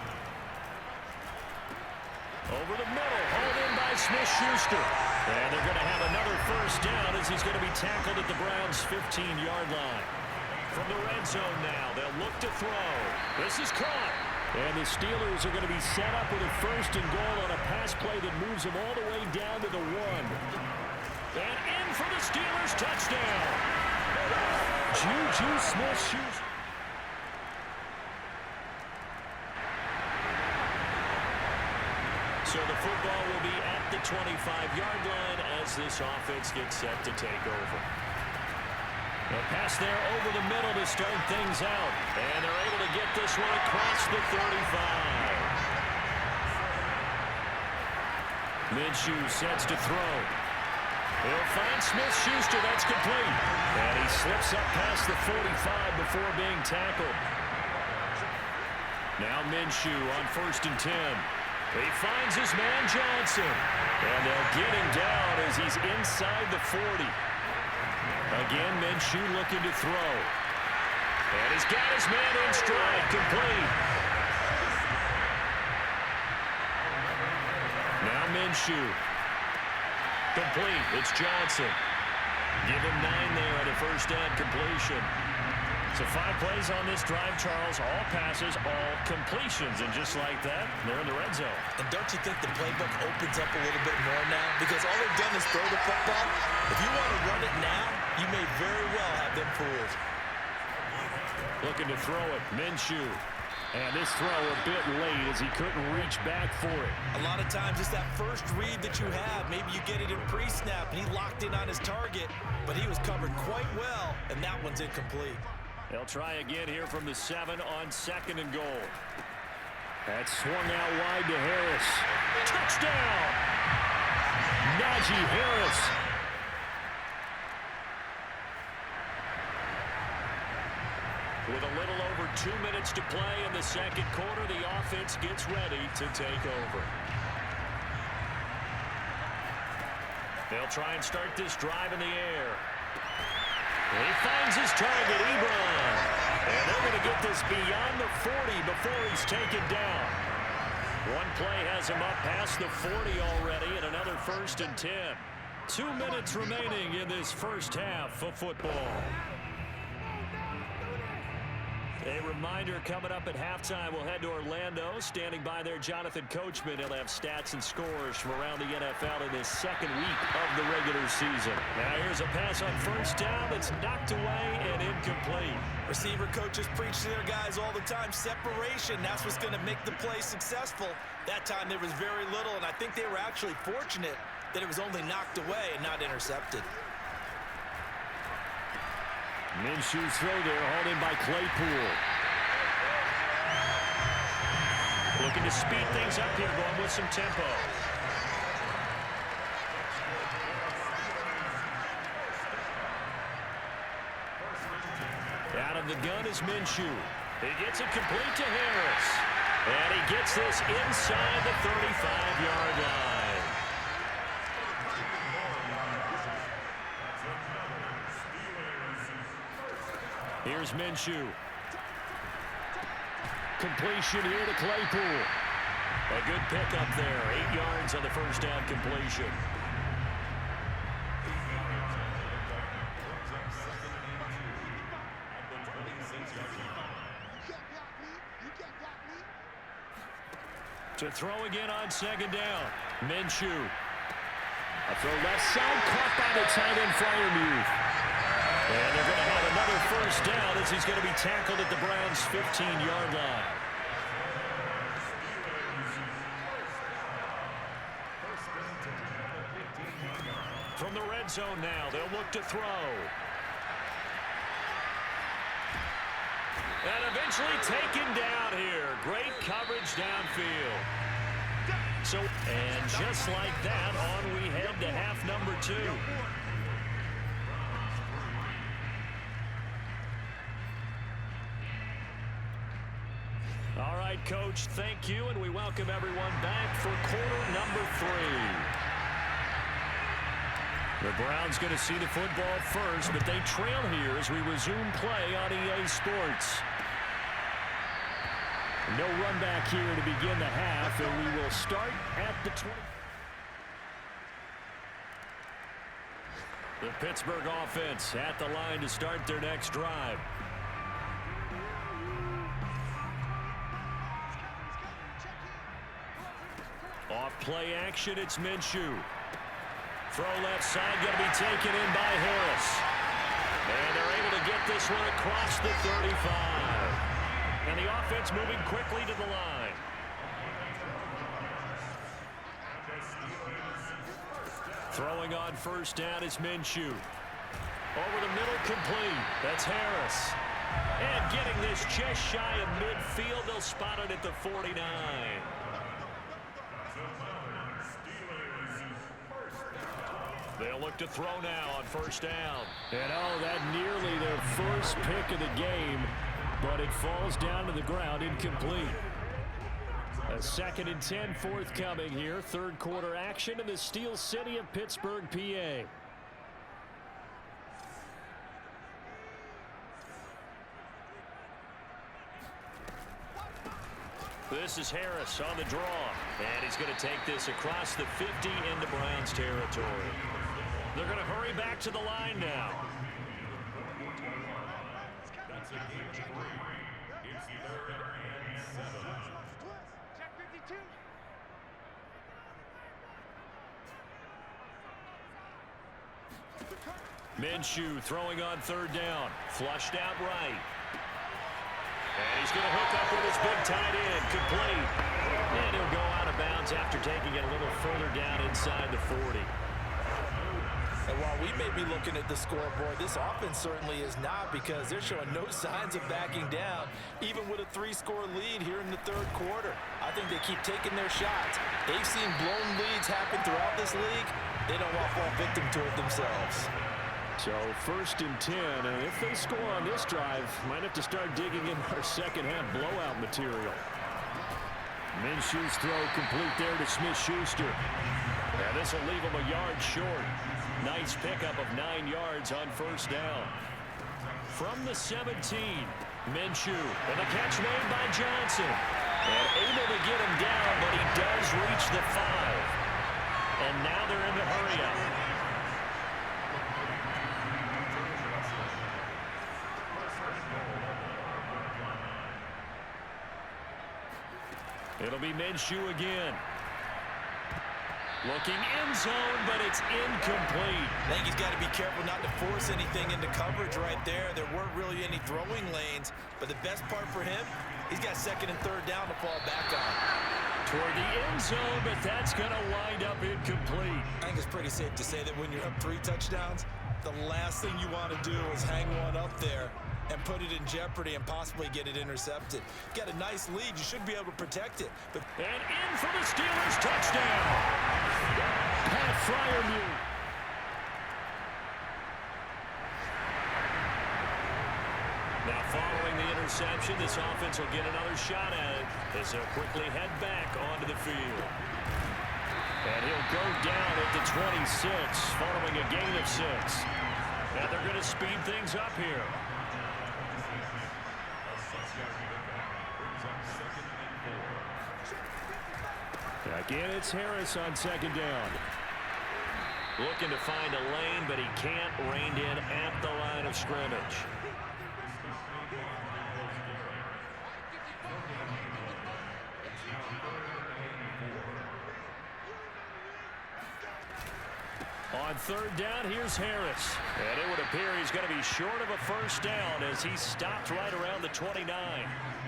Over the middle, hauled in by Smith-Schuster. And they're going to have another 1st down as he's going to be tackled at the Browns' 15-yard line. From the red zone now, they'll look to throw. This is caught. And the Steelers are going to be set up with a 1st and goal on a pass play that moves them all the way down to the 1. And in for the Steelers' touchdown. Juju Smith-Schuster. So the football will be at the 25-yard line as this offense gets set to take over. A pass there over the middle to start things out. And they're able to get this one across the 35. Minshew sets to throw. He'll find Smith-Schuster. That's complete. And he slips up past the 45 before being tackled. Now Minshew on 1st and 10. He finds his man Johnson. And they'll get him down as he's inside the 40. Again, Minshew looking to throw. And he's got his man in stride, complete. Minshew. Complete. It's Johnson. Give him 9 there at a first down completion. So 5 plays on this drive, Charles. All passes, all completions. And just like that, they're in the red zone. And don't you think the playbook opens up a little bit more now? Because all they've done is throw the football. If you want to run it now, you may very well have them fooled. Looking to throw it, Minshew. And this throw a bit late as he couldn't reach back for it. A lot of times it's that first read that you have. Maybe you get it in pre-snap, and he locked in on his target, but he was covered quite well, and that one's incomplete. They'll try again here from the 7 on 2nd and goal. That's swung out wide to Harris. Touchdown! Najee Harris. With a little over 2 minutes to play in the second quarter, the offense gets ready to take over. They'll try and start this drive in the air. He finds his target, Ebron. And they're going to get this beyond the 40 before he's taken down. One play has him up past the 40 already, and another 1st and 10. 2 minutes remaining in this first half of football. A reminder coming up at halftime, we'll head to Orlando. Standing by there, Jonathan Coachman. He'll have stats and scores from around the NFL in this second week of the regular season. Now here's a pass on first down that's knocked away and incomplete. Receiver coaches preach to their guys all the time. Separation, that's what's going to make the play successful. That time there was very little, and I think they were actually fortunate that it was only knocked away and not intercepted. Minshew's throw there, hauled in by Claypool. Looking to speed things up here, going with some tempo. Out of the gun is Minshew. He gets it complete to Harris. And he gets this inside the 35-yard line. Here's Minshew. Completion here to Claypool. A good pickup there. 8 yards on the first down completion. To throw again on second down. Minshew. A throw left side, caught by the tight end Freiermuth. And they're going to have another first down as he's going to be tackled at the Browns' 15-yard line. From the red zone now, they'll look to throw. And eventually taken down here. Great coverage downfield. And just like that, on we head to half number 2. All right, Coach, thank you, and we welcome everyone back for quarter number 3. The Browns going to see the football first, but they trail here as we resume play on EA Sports. No run back here to begin the half, and we will start at the 20. The Pittsburgh offense at the line to start their next drive. Off play action, it's Minshew. Throw left side, going to be taken in by Harris. And they're able to get this one across the 35. And the offense moving quickly to the line. Throwing on first down is Minshew. Over the middle, complete. That's Harris. And getting this just shy of midfield, they'll spot it at the 49. They'll look to throw now on first down. And oh, that nearly their first pick of the game, but it falls down to the ground, incomplete. A 2nd and 10 forthcoming here. Third quarter action in the Steel City of Pittsburgh, PA. This is Harris on the draw. And he's going to take this across the 50 into Browns territory. They're going to hurry back to the line now. That's a game 3. It's 3rd and 7. Check 52. Minshew throwing on 3rd down. Flushed out right. And he's going to hook up with his big tight end. Complete. And he'll go out of bounds after taking it a little further down inside the 40. And while we may be looking at the scoreboard, this offense certainly is not, because they're showing no signs of backing down, even with a 3-score lead here in the 3rd quarter. I think they keep taking their shots. They've seen blown leads happen throughout this league. They don't want to fall victim to it themselves. So 1st and 10, and if they score on this drive, might have to start digging in our second-half blowout material. Minshew's throw complete there to Smith-Schuster. And this will leave him a yard short. Nice pickup of 9 yards on 1st down. From the 17, Minshew, and the catch made by Johnson. And able to get him down, but he does reach the 5. And now they're in the hurry-up. It'll be Minshew again. Looking end zone, but it's incomplete. I think he's got to be careful not to force anything into coverage right there. There weren't really any throwing lanes, but the best part for him, he's got 2nd and 3rd down to fall back on. Toward the end zone, but that's going to wind up incomplete. I think it's pretty safe to say that when you're up 3 touchdowns, the last thing you want to do is hang one up there and put it in jeopardy and possibly get it intercepted. You got a nice lead. You should be able to protect it. But and in for the Steelers, touchdown. Pat Freiermuth. Now following the interception, this offense will get another shot at it as they'll quickly head back onto the field. And he'll go down at the 26 following a gain of 6. Now they're going to speed things up here. Again, it's Harris on 2nd down. Looking to find a lane, but he can't. Reined in at the line of scrimmage. On 3rd down, here's Harris. And it would appear he's going to be short of a 1st down as he stopped right around the 29.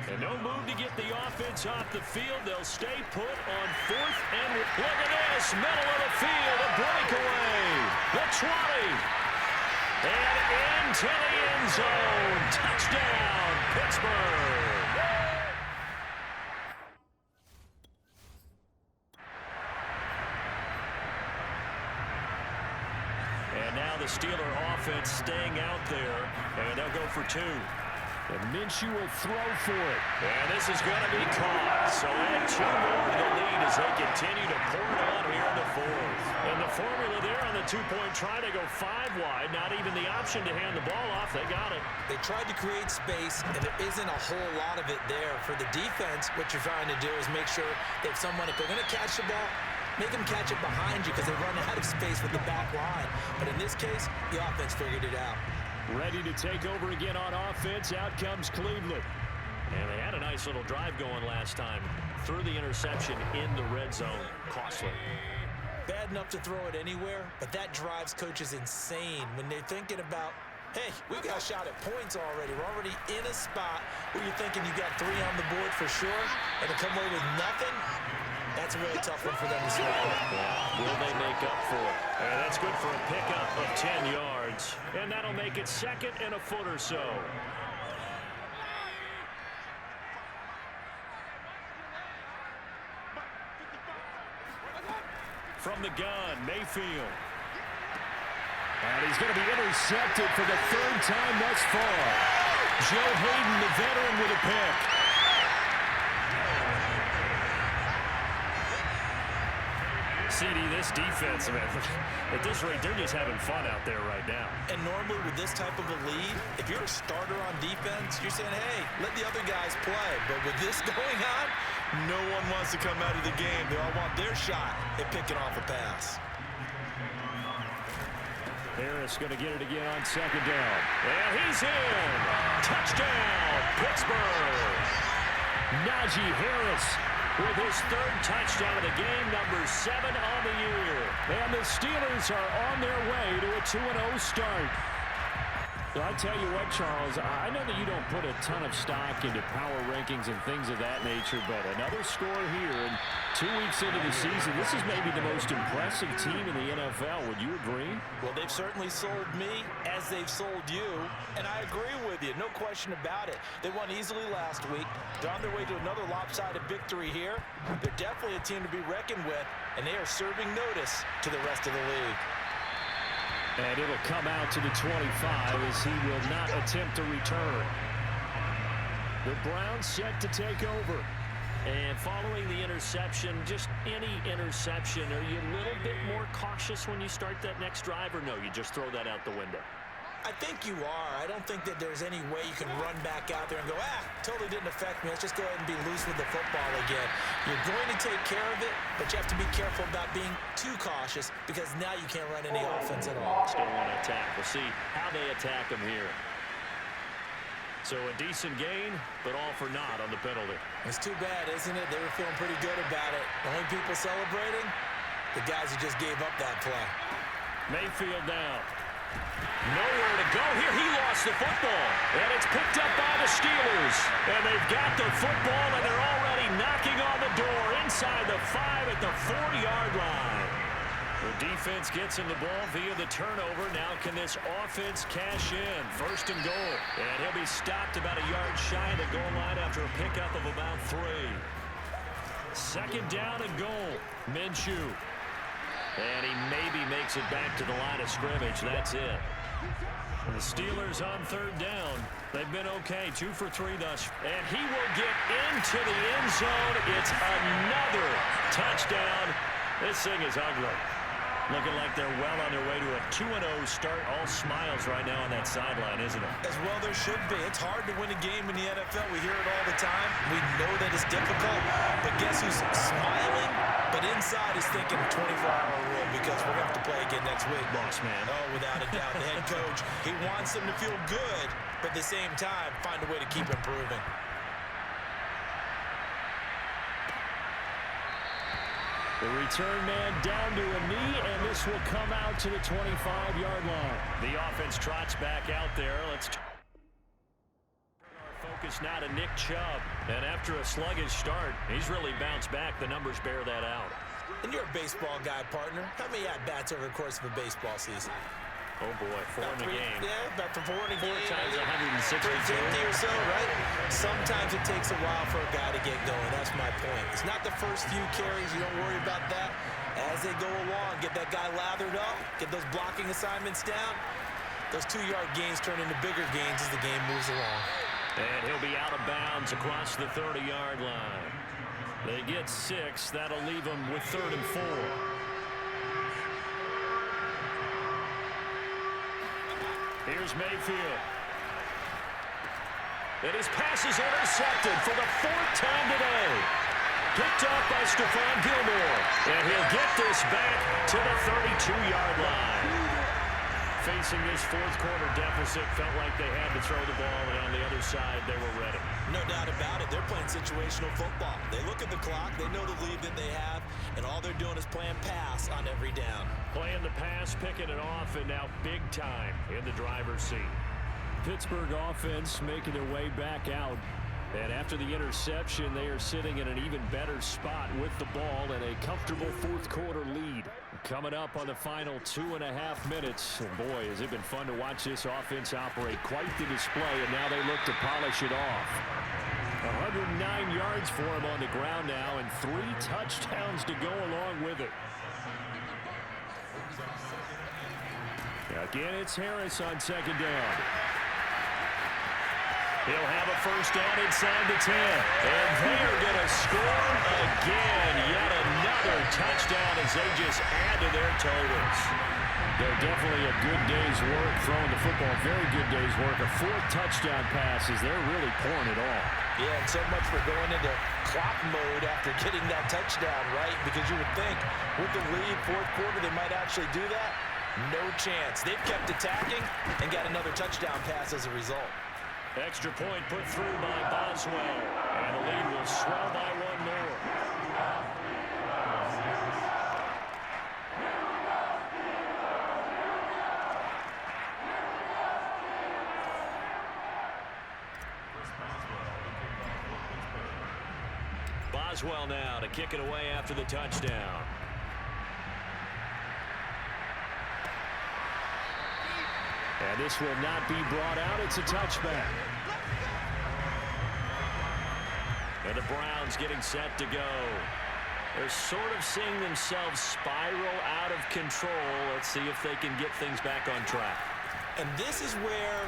And no move to get the offense off the field. They'll stay put on 4th and look at this. Middle of the field, a breakaway. The 20. And into the end zone. Touchdown, Pittsburgh. And now the Steeler offense staying out there. And they'll go for 2. And Minshew will throw for it. And this is going to be caught. So add 2 more to the lead as they continue to pour it on here in the 4th. And the formula there on the 2-point try to go 5 wide. Not even the option to hand the ball off. They got it. They tried to create space, and there isn't a whole lot of it there. For the defense, what you're trying to do is make sure that someone, if they're going to catch the ball, make them catch it behind you because they run out of space with the back line. But in this case, the offense figured it out. Ready to take over again on offense. Out comes Cleveland. And they had a nice little drive going last time. Threw the interception in the red zone. Costly. Bad enough to throw it anywhere, but that drives coaches insane when they're thinking about, hey, we got a shot at points already. We're already in a spot where you're thinking you got 3 on the board for sure, and to come away with nothing, that's a really tough one for them to swallow. Yeah. Will they make up for it? And that's good for a pickup of 10 yards. And that'll make it 2nd and a foot or so. From the gun, Mayfield. And he's going to be intercepted for the 3rd time thus far. Joe Hayden, the veteran, with a pick. CD, this defense, man, at this rate, they're just having fun out there right now. And normally with this type of a lead, if you're a starter on defense, you're saying, hey, let the other guys play. But with this going on, No one wants to come out of the game. They all want their shot at picking off a pass. Harris going to get it again on second down. And he's in. Touchdown, Pittsburgh. Najee Harris with his third touchdown of the game, number 7 on the year. And the Steelers are on their way to a 2-0 start. So I tell you what, Charles, I know that you don't put a ton of stock into power rankings and things of that nature, but another score here, and 2 weeks into the season, this is maybe the most impressive team in the NFL. Would you agree? Well, they've certainly sold me as they've sold you, and I agree with you, no question about it. They won easily last week. They're on their way to another lopsided victory here. They're definitely a team to be reckoned with, and they are serving notice to the rest of the league. And it'll come out to the 25 as he will not attempt to return. The Browns set to take over. And following the interception, just any interception, are you a little bit more cautious when you start that next drive, or no, you just throw that out the window? I think you are. I don't think that there's any way you can run back out there and go, totally didn't affect me. Let's just go ahead and be loose with the football again. You're going to take care of it, but you have to be careful about being too cautious because now you can't run any offense at all. Still want to attack. We'll see how they attack him here. So a decent gain, but all for naught on the penalty. It's too bad, isn't it? They were feeling pretty good about it. The only people celebrating, the guys who just gave up that play. Mayfield down. Nowhere to go here. He lost the football. And it's picked up by the Steelers. And they've got the football, and they're already knocking on the door inside the 5 at the 40-yard line. The defense gets him the ball via the turnover. Now can this offense cash in? First and goal. And he'll be stopped about a yard shy of the goal line after a pickup of about 3. Second down and goal. Minshew. And he maybe makes it back to the line of scrimmage. That's it. And the Steelers on third down. They've been okay. 2 for 3 thus. And he will get into the end zone. It's another touchdown. This thing is ugly. Looking like they're well on their way to a 2-0 start. All smiles right now on that sideline, isn't it? As well there should be. It's hard to win a game in the NFL. We hear it all the time. We know that it's difficult. But guess who's smiling? But inside is thinking 24-hour rule because we're going to have to play again next week. Boss man. Oh, without a doubt. The head coach, he wants them to feel good, but at the same time, find a way to keep improving. The return man down to a knee, and this will come out to the 25-yard line. The offense trots back out there. Let's turn our focus now to Nick Chubb. And after a sluggish start, he's really bounced back. The numbers bear that out. And you're a baseball guy, partner. How many at-bats over the course of a baseball season? Oh, boy, 4 in a game. Yeah, about 4 in a game. 4 times 162. 350 or so, right? Sometimes it takes a while for a guy to get going. That's my point. It's not the first few carries. You don't worry about that. As they go along, get that guy lathered up, get those blocking assignments down. Those 2-yard gains turn into bigger gains as the game moves along. And he'll be out of bounds across the 30-yard line. They get 6. That'll leave them with 3rd and 4. Here's Mayfield. And his pass is intercepted for the 4th time today. Picked off by Stephon Gilmore. And he'll get this back to the 32-yard line. Facing this 4th quarter deficit, felt like they had to throw the ball, and on the other side, they were ready. No doubt about it. They're playing situational football. They look at the clock, they know the lead that they have, and all they're doing is playing pass on every down. Playing the pass, picking it off, and now big time in the driver's seat. Pittsburgh offense making their way back out. And after the interception, they are sitting in an even better spot with the ball and a comfortable 4th quarter lead. Coming up on the final 2.5 minutes. And boy, has it been fun to watch this offense operate. Quite the display, and now they look to polish it off. 109 yards for him on the ground now, and 3 touchdowns to go along with it. Again, it's Harris on second down. He'll have a first down inside the 10. And they're going to score again. Yet another another touchdown as they just add to their totals. They're definitely a good day's work throwing the football. Very good day's work. A 4th touchdown passes. They're really pouring it all. Yeah, and so much for going into clock mode after getting that touchdown, right? Because you would think with the lead, 4th quarter, they might actually do that. No chance. They've kept attacking and got another touchdown pass as a result. Extra point put through by Boswell. And the lead will swell by 1 more. Boswell now to kick it away after the touchdown. And this will not be brought out. It's a touchback. And the Browns getting set to go. They're sort of seeing themselves spiral out of control. Let's see if they can get things back on track. And this is where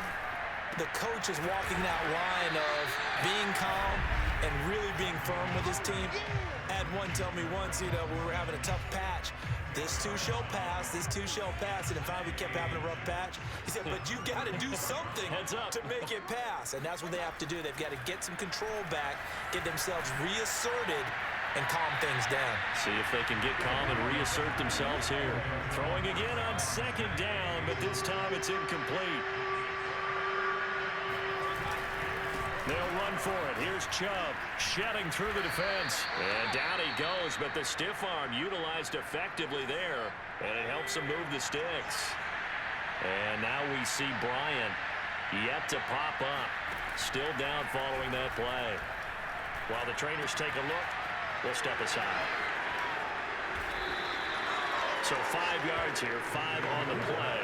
the coach is walking that line of being calm and really being firm with his team. I had one tell me once, we were having a tough patch. This too shall pass, this too shall pass. And finally we kept having a rough patch. He said, but you got to do something to make it pass. And that's what they have to do. They've got to get some control back, get themselves reasserted, and calm things down. See if they can get calm and reassert themselves here. Throwing again on 2nd down, but this time it's incomplete. They'll run for it. Here's Chubb shedding through the defense. And down he goes, but the stiff arm utilized effectively there. And it helps him move the sticks. And now we see Bryant yet to pop up. Still down following that play. While the trainers take a look, we'll step aside. So 5 yards here, 5 on the play.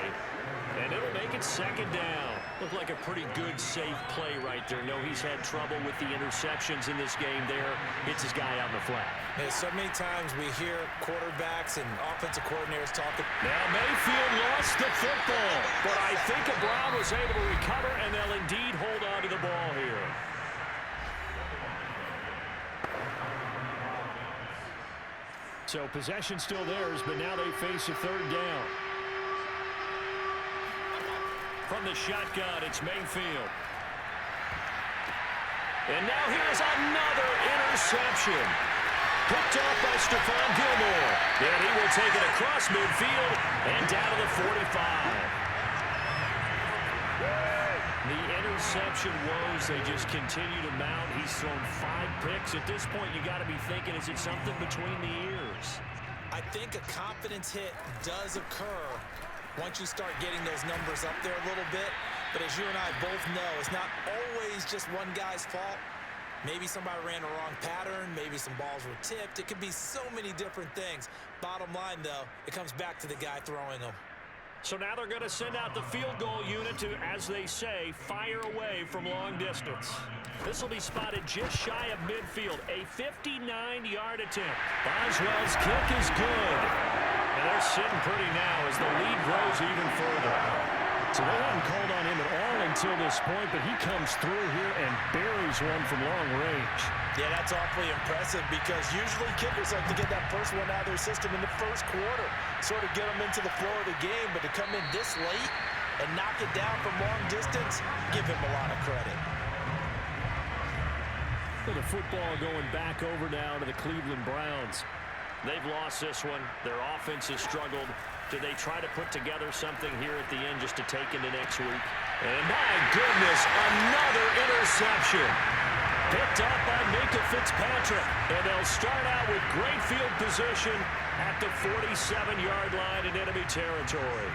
And it'll make it 2nd down. Looked like a pretty good, safe play right there. No, he's had trouble with the interceptions in this game there. Hits his guy out in the flat. Yeah, so many times we hear quarterbacks and offensive coordinators talking. Now Mayfield lost the football, but I think a Brown was able to recover, and they'll indeed hold on to the ball here. So possession still theirs, but now they face a 3rd down. From the shotgun, it's Mayfield. And now here's another interception. Picked off by Stephon Gilmore. And he will take it across midfield and down to the 45. The interception woes, they just continue to mount. He's thrown 5 picks. At this point, you got to be thinking, is it something between the ears? I think a confidence hit does occur once you start getting those numbers up there a little bit. But as you and I both know, it's not always just one guy's fault. Maybe somebody ran the wrong pattern. Maybe some balls were tipped. It could be so many different things. Bottom line, though, it comes back to the guy throwing them. So now they're going to send out the field goal unit to, as they say, fire away from long distance. This will be spotted just shy of midfield. A 59-yard attempt. Boswell's kick is good. And they're sitting pretty now as the lead grows even further. So they haven't called on him at all until this point, but he comes through here and buries one from long range. Yeah, that's awfully impressive because usually kickers like to get that first one out of their system in the first quarter, sort of get them into the flow of the game, but to come in this late and knock it down from long distance, give him a lot of credit. Well, the football going back over now to the Cleveland Browns. They've lost this one. Their offense has struggled. Do they try to put together something here at the end just to take into next week? And my goodness, another interception. Picked up by Minka Fitzpatrick. And they'll start out with great field position at the 47-yard line in enemy territory.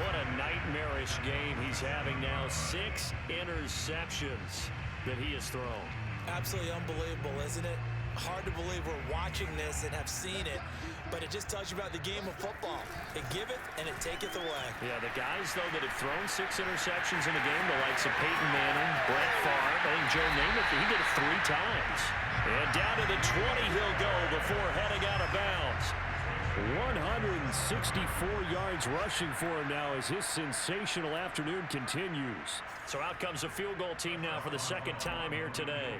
What a nightmarish game he's having now. 6 interceptions that he has thrown. Absolutely unbelievable, isn't it? Hard to believe we're watching this and have seen it, but it just tells you about the game of football. It giveth and it taketh away. Yeah, the guys, though, that have thrown 6 interceptions in a game, the likes of Peyton Manning, Brett Favre, I think Joe Namath, he did it 3 times. And down to the 20 he'll go before heading out of bounds. 164 yards rushing for him now as his sensational afternoon continues. So out comes a field goal team now for the 2nd time here today.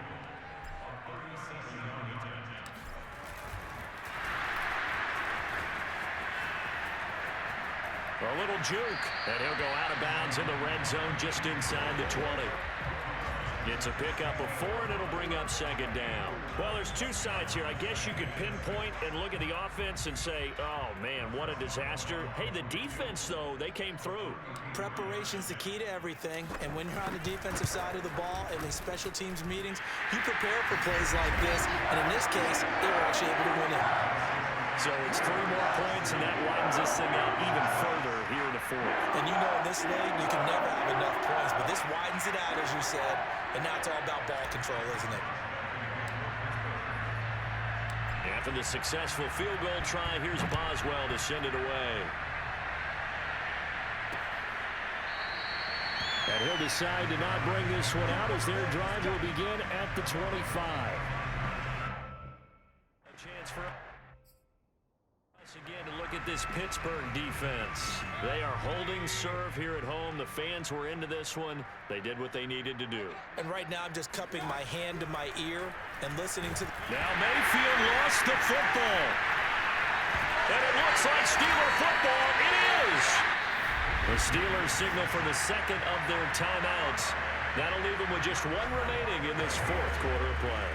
A little juke, and he'll go out of bounds in the red zone just inside the 20. It's a pickup of 4, and it'll bring up second down. Well, there's two sides here. I guess you could pinpoint and look at the offense and say, oh, man, what a disaster. Hey, the defense, though, they came through. Preparation's the key to everything, and when you're on the defensive side of the ball in these special teams meetings, you prepare for plays like this, and in this case, they were actually able to win it. So it's 3 more points, and that widens this thing out even further here in the 4th. And you know in this league, you can never have enough points, but this widens it out, as you said, and now it's all about ball control, isn't it? After the successful field goal try, here's Boswell to send it away. And he'll decide to not bring this one out as their drive will begin at the 25. A chance for us again to look at this Pittsburgh defense. They are holding serve here at home. The fans were into this one. They did what they needed to do. And right now I'm just cupping my hand to my ear and listening to... Now Mayfield lost the football. And it looks like Steeler football. It is! The Steelers signal for the second of their timeouts. That'll leave them with just 1 remaining in this 4th quarter of play.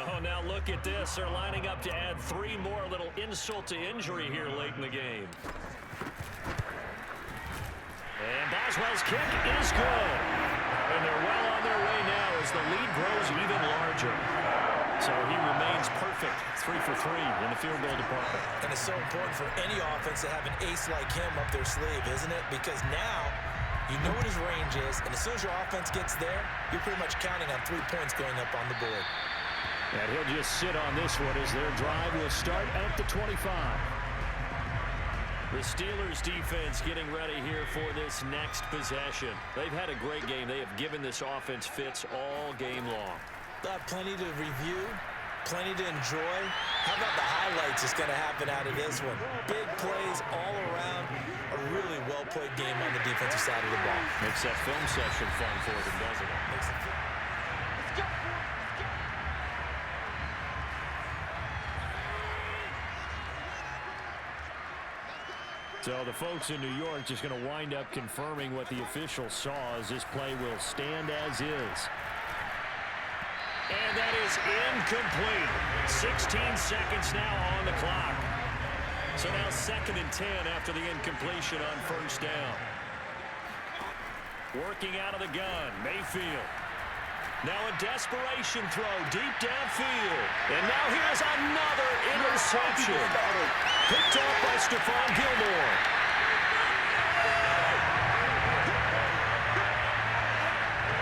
Oh, now look at this. They're lining up to add 3 more. Little insult to injury here late in the game. And Boswell's kick is good. And they're well on their way now as the lead grows even larger. So he remains perfect. 3 for 3 in the field goal department. And it's so important for any offense to have an ace like him up their sleeve, isn't it? Because now you know what his range is, and as soon as your offense gets there, you're pretty much counting on 3 points going up on the board. And he'll just sit on this one as their drive will start at the 25. The Steelers defense getting ready here for this next possession. They've had a great game. They have given this offense fits all game long. They'll have plenty to review, plenty to enjoy. How about the highlights that's going to happen out of this one? Big plays all around. A really well-played game on the defensive side of the ball. Makes that film session fun for them, doesn't it? Makes it fun. So the folks in New York just going to wind up confirming what the officials saw as this play will stand as is. And that is incomplete. 16 seconds now on the clock. So now 2nd and 10 after the incompletion on 1st down. Working out of the gun, Mayfield. Now a desperation throw deep downfield. And now here's another interception. Picked off by Stephon Gilmore.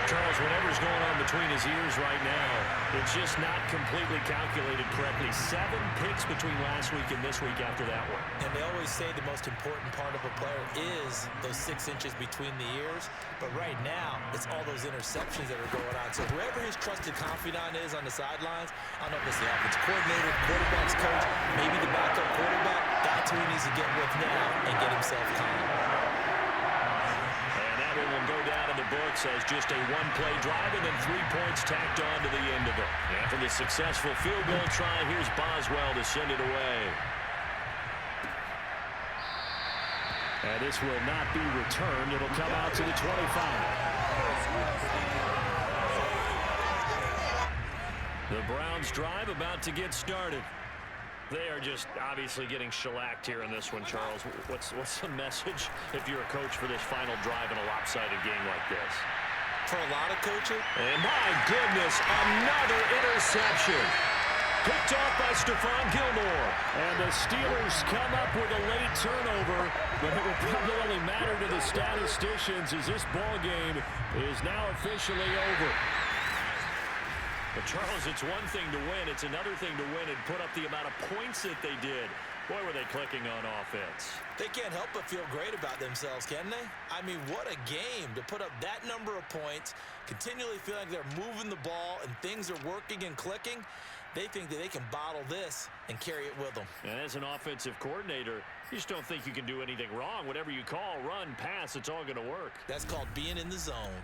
Charles, whatever's going on between his ears right now, it's just not completely calculated correctly. 7 picks between last week and this week after that one. And they always say the most important part of a player is those 6 inches between the ears. But right now, it's all those interceptions that are going on. So whoever his trusted confidant is on the sidelines, I don't know if it's the offensive coordinator, quarterback's coach, maybe the backup quarterback, that's who he needs to get with now and get himself calm. Will go down in the books as just a 1-play drive and then 3 points tacked on to the end of it. After the successful field goal try, here's Boswell to send it away. And this will not be returned. It'll come out to the 25. The Browns drive about to get started. They are just obviously getting shellacked here in this one, Charles. What's the message if you're a coach for this final drive in a lopsided game like this? For a lot of coaching. And my goodness, another interception. Picked off by Stephon Gilmore. And the Steelers come up with a late turnover, but it will probably only matter to the statisticians as this ball game is now officially over. But, Charles, it's one thing to win. It's another thing to win and put up the amount of points that they did. Boy, were they clicking on offense. They can't help but feel great about themselves, can they? I mean, what a game to put up that number of points, continually feel like they're moving the ball and things are working and clicking. They think that they can bottle this and carry it with them. And as an offensive coordinator, you just don't think you can do anything wrong. Whatever you call, run, pass, it's all going to work. That's called being in the zone.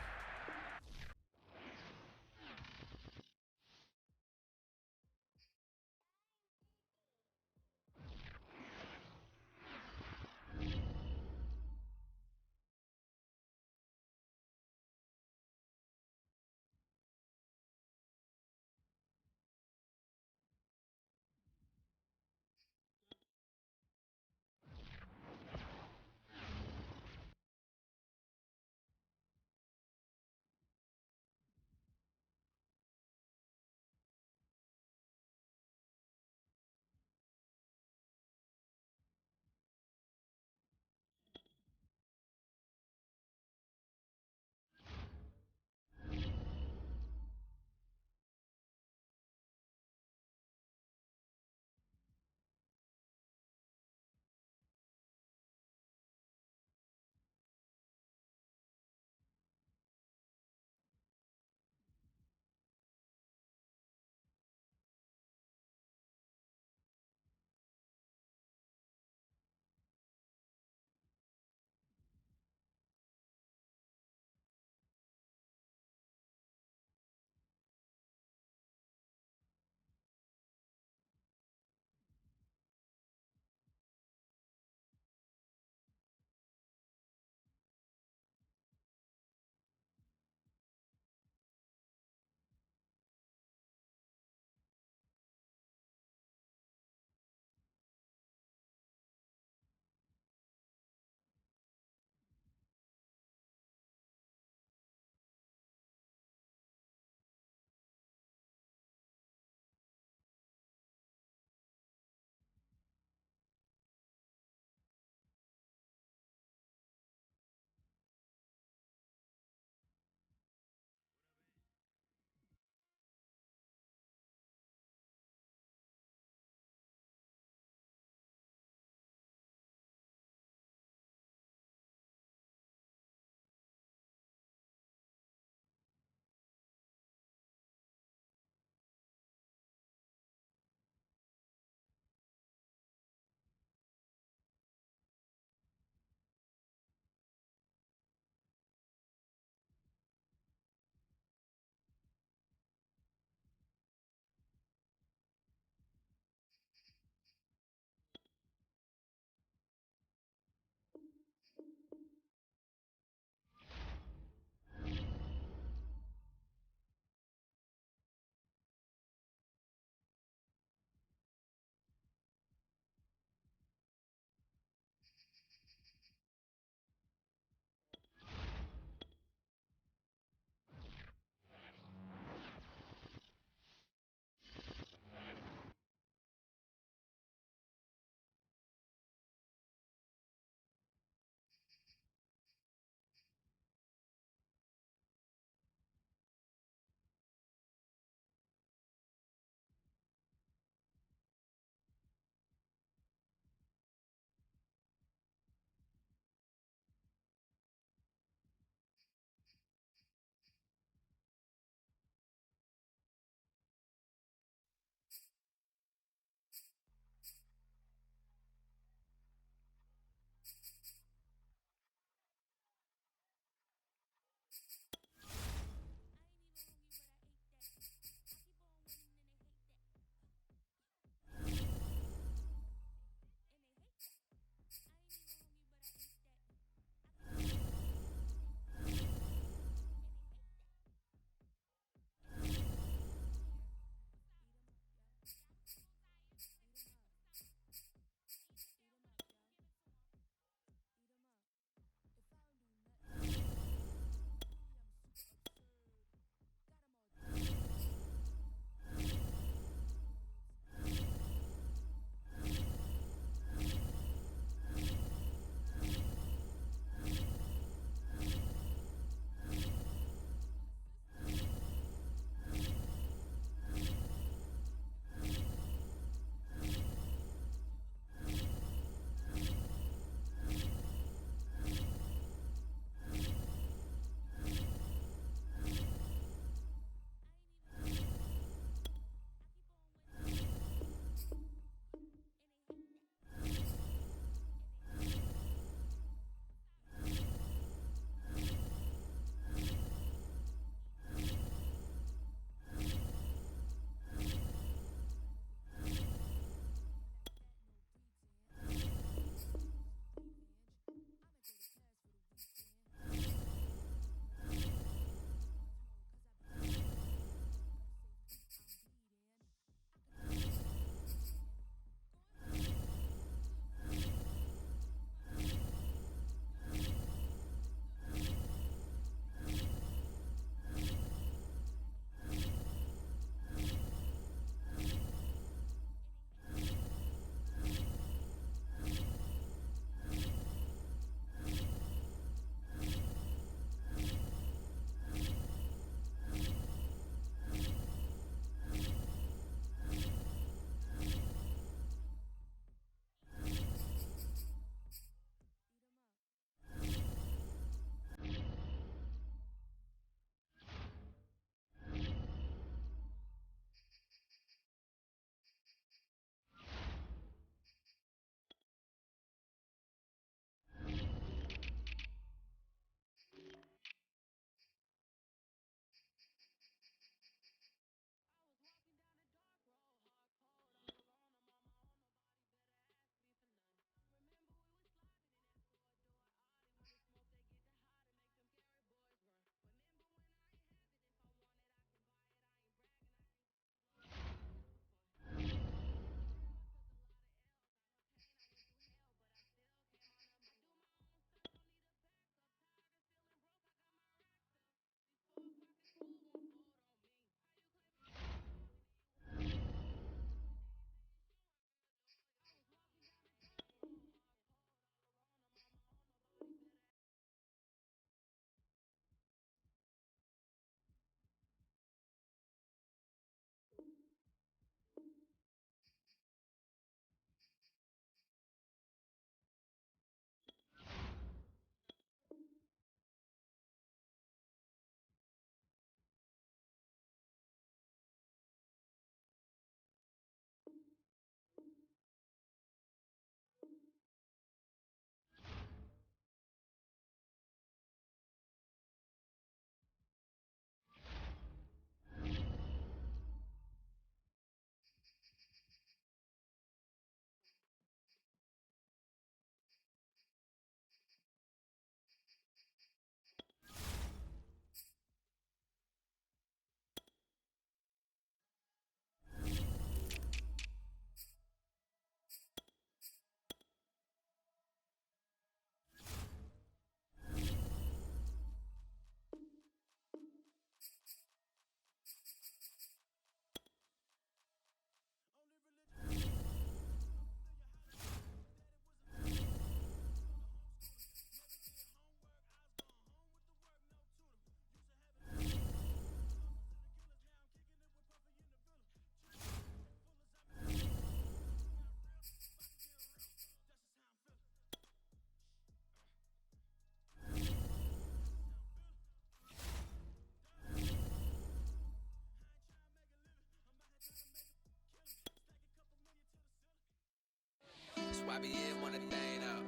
YBN want a thing up.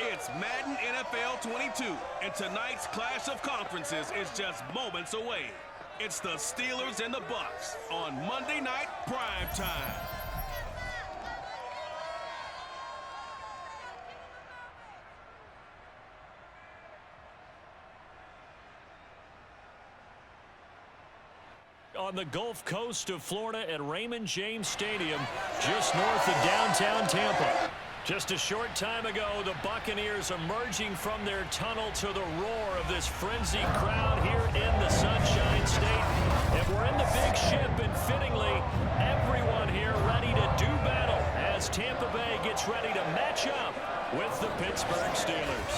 It's Madden NFL 22, and tonight's clash of conferences is just moments away. It's the Steelers and the Bucs on Monday Night Prime Time. On the Gulf Coast of Florida at Raymond James Stadium, just north of downtown Tampa. Just a short time ago, the Buccaneers emerging from their tunnel to the roar of this frenzied crowd here in the Sunshine State. And we're in the big ship, and fittingly, everyone here ready to do battle as Tampa Bay gets ready to match up with the Pittsburgh Steelers.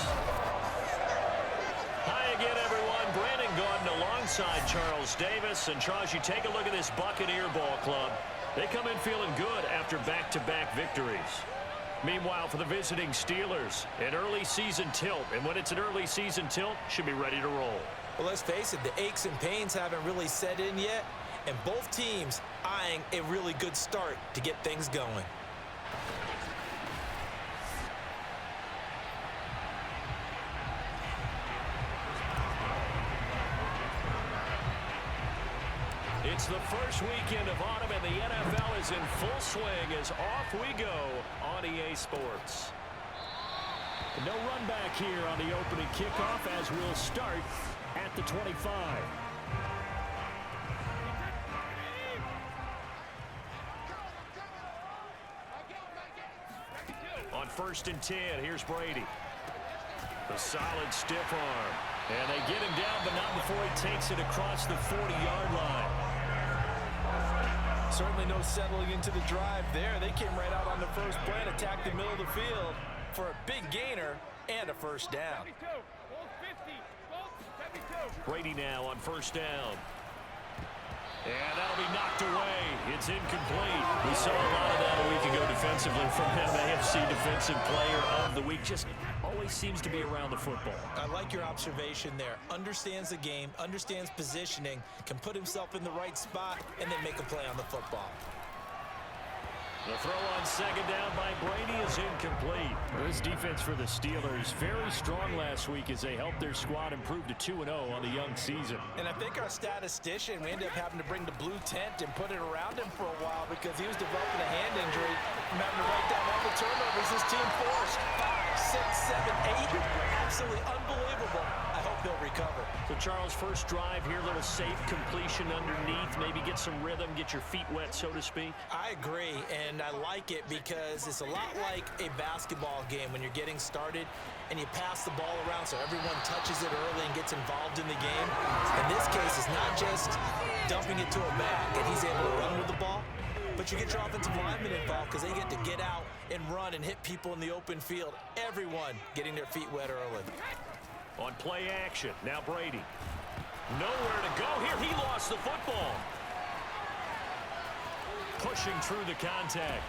Hi again, everyone. Brandon Gordon alongside Charles Davis. And Charles, you take a look at this Buccaneer ball club. They come in feeling good after back-to-back victories. Meanwhile, for the visiting Steelers, an early season tilt. And when it's an early season tilt, should be ready to roll. Well, let's face it, the aches and pains haven't really set in yet, and both teams eyeing a really good start to get things going. It's the first weekend of autumn, and the NFL is in full swing as off we go on EA Sports. No run back here on the opening kickoff as we'll start at the 25. On 1st and 10, here's Brady. A solid stiff arm. And they get him down, but not before he takes it across the 40-yard line. Certainly no settling into the drive there. They came right out on the first play and attacked the middle of the field for a big gainer and a first down. Brady now on 1st down. And that'll be knocked away. It's incomplete. We saw a lot of that a week ago defensively from him. AFC Defensive Player of the Week. Just always seems to be around the football. I like your observation there. Understands the game, understands positioning, can put himself in the right spot, and then make a play on the football. The throw on 2nd down by Brady is incomplete. This defense for the Steelers very strong last week as they helped their squad improve to 2-0 on the young season. And I think our statistician, we ended up having to bring the blue tent and put it around him for a while because he was developing a hand injury from having to write down all the turnovers his team forced. 5, 6, 7, 8. Absolutely unbelievable. I hope he'll recover. So, Charles, first drive here, little safe completion underneath. Maybe get some rhythm, get your feet wet, so to speak. I agree, and I like it because it's a lot like a basketball game when you're getting started and you pass the ball around so everyone touches it early and gets involved in the game. In this case, it's not just dumping it to a back and he's able to run with the ball, but you get your offensive linemen involved because they get to get out and run and hit people in the open field. Everyone getting their feet wet early. On play action, now Brady. Nowhere to go here. He lost the football. Pushing through the contact.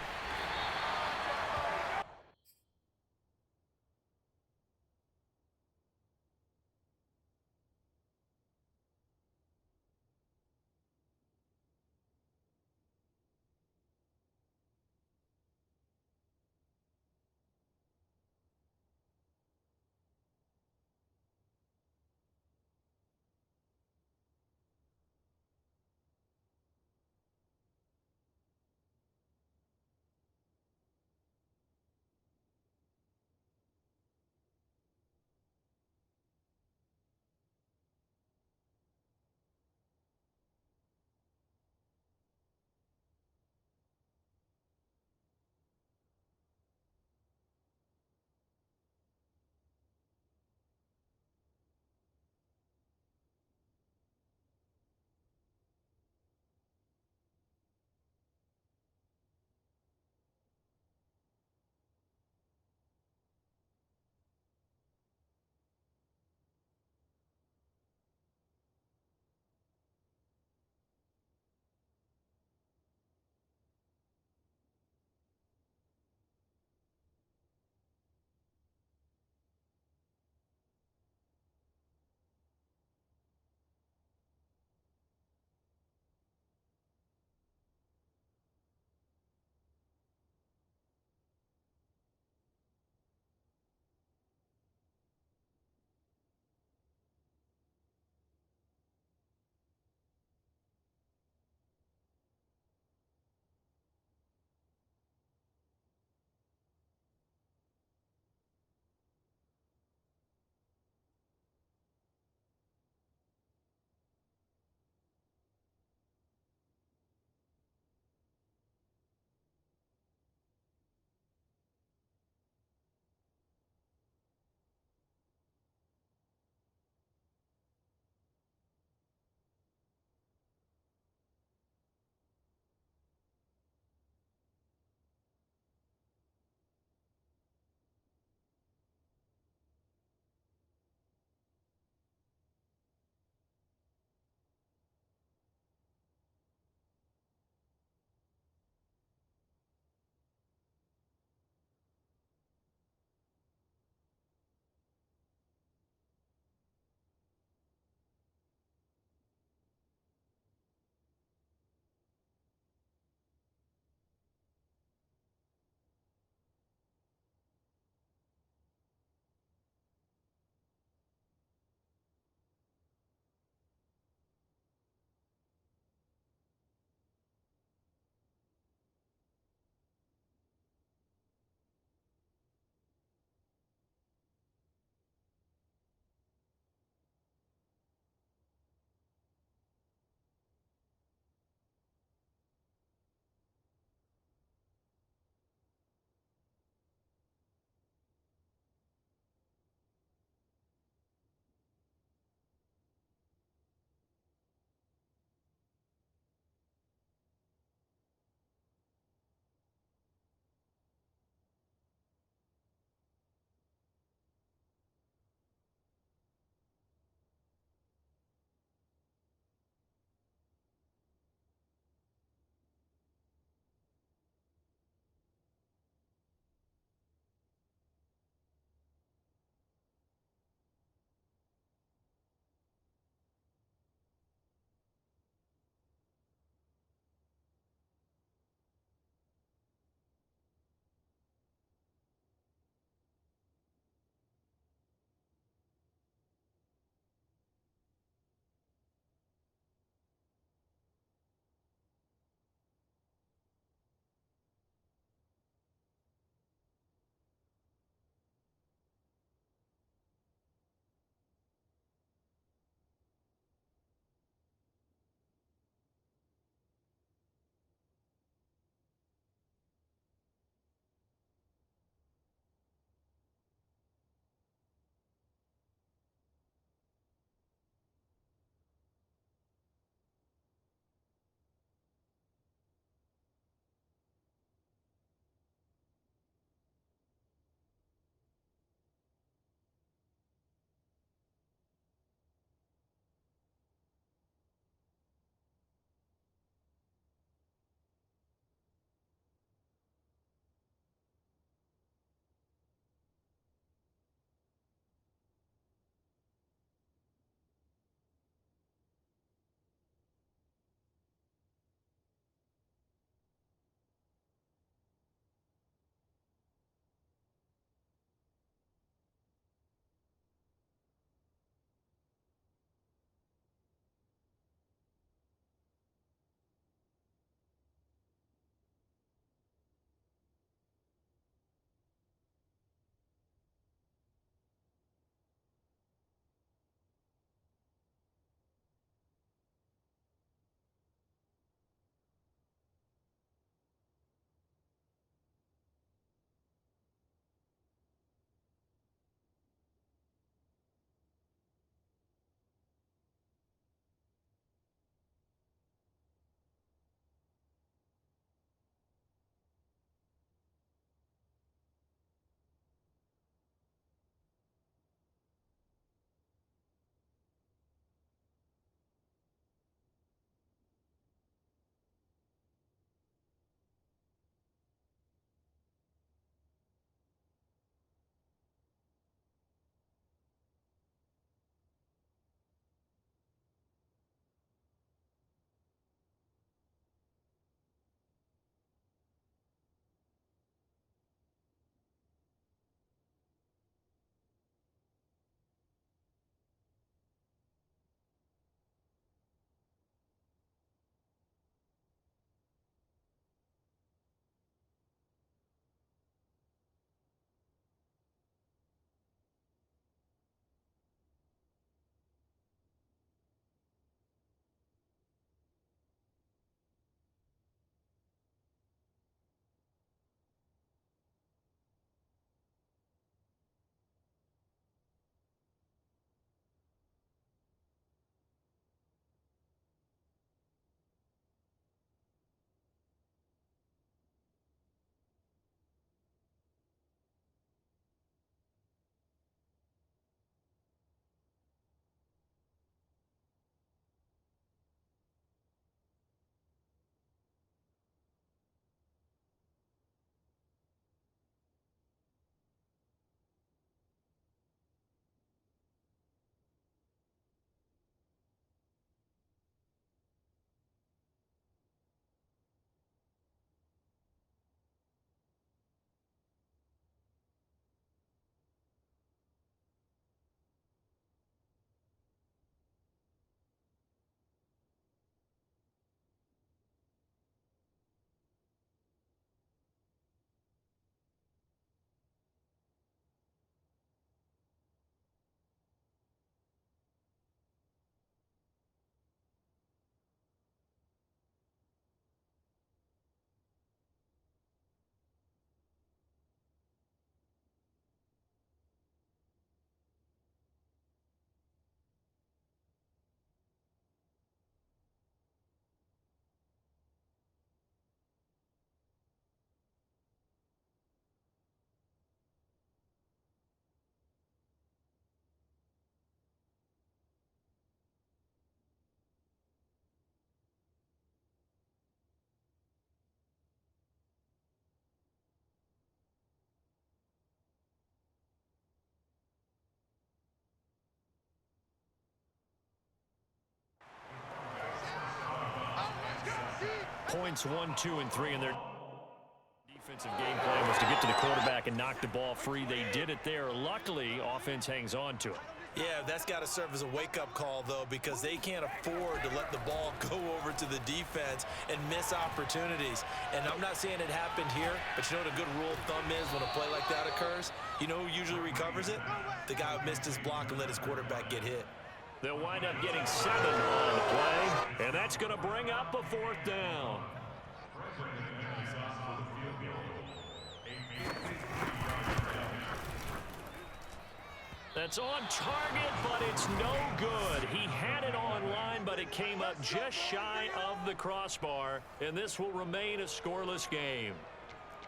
points 1, 2, and 3 in their defensive game plan was to get to the quarterback and knock the ball free. They did it there. Luckily, offense hangs on to it. Yeah, that's got to serve as a wake-up call, though, because they can't afford to let the ball go over to the defense and miss opportunities. And I'm not saying it happened here, but you know what a good rule of thumb is when a play like that occurs? You know who usually recovers it? The guy who missed his block and let his quarterback get hit. They'll wind up getting 7 on the play, and that's going to bring up a 4th down. That's on target, but it's no good. He had it online, but it came up just shy of the crossbar, and this will remain a scoreless game.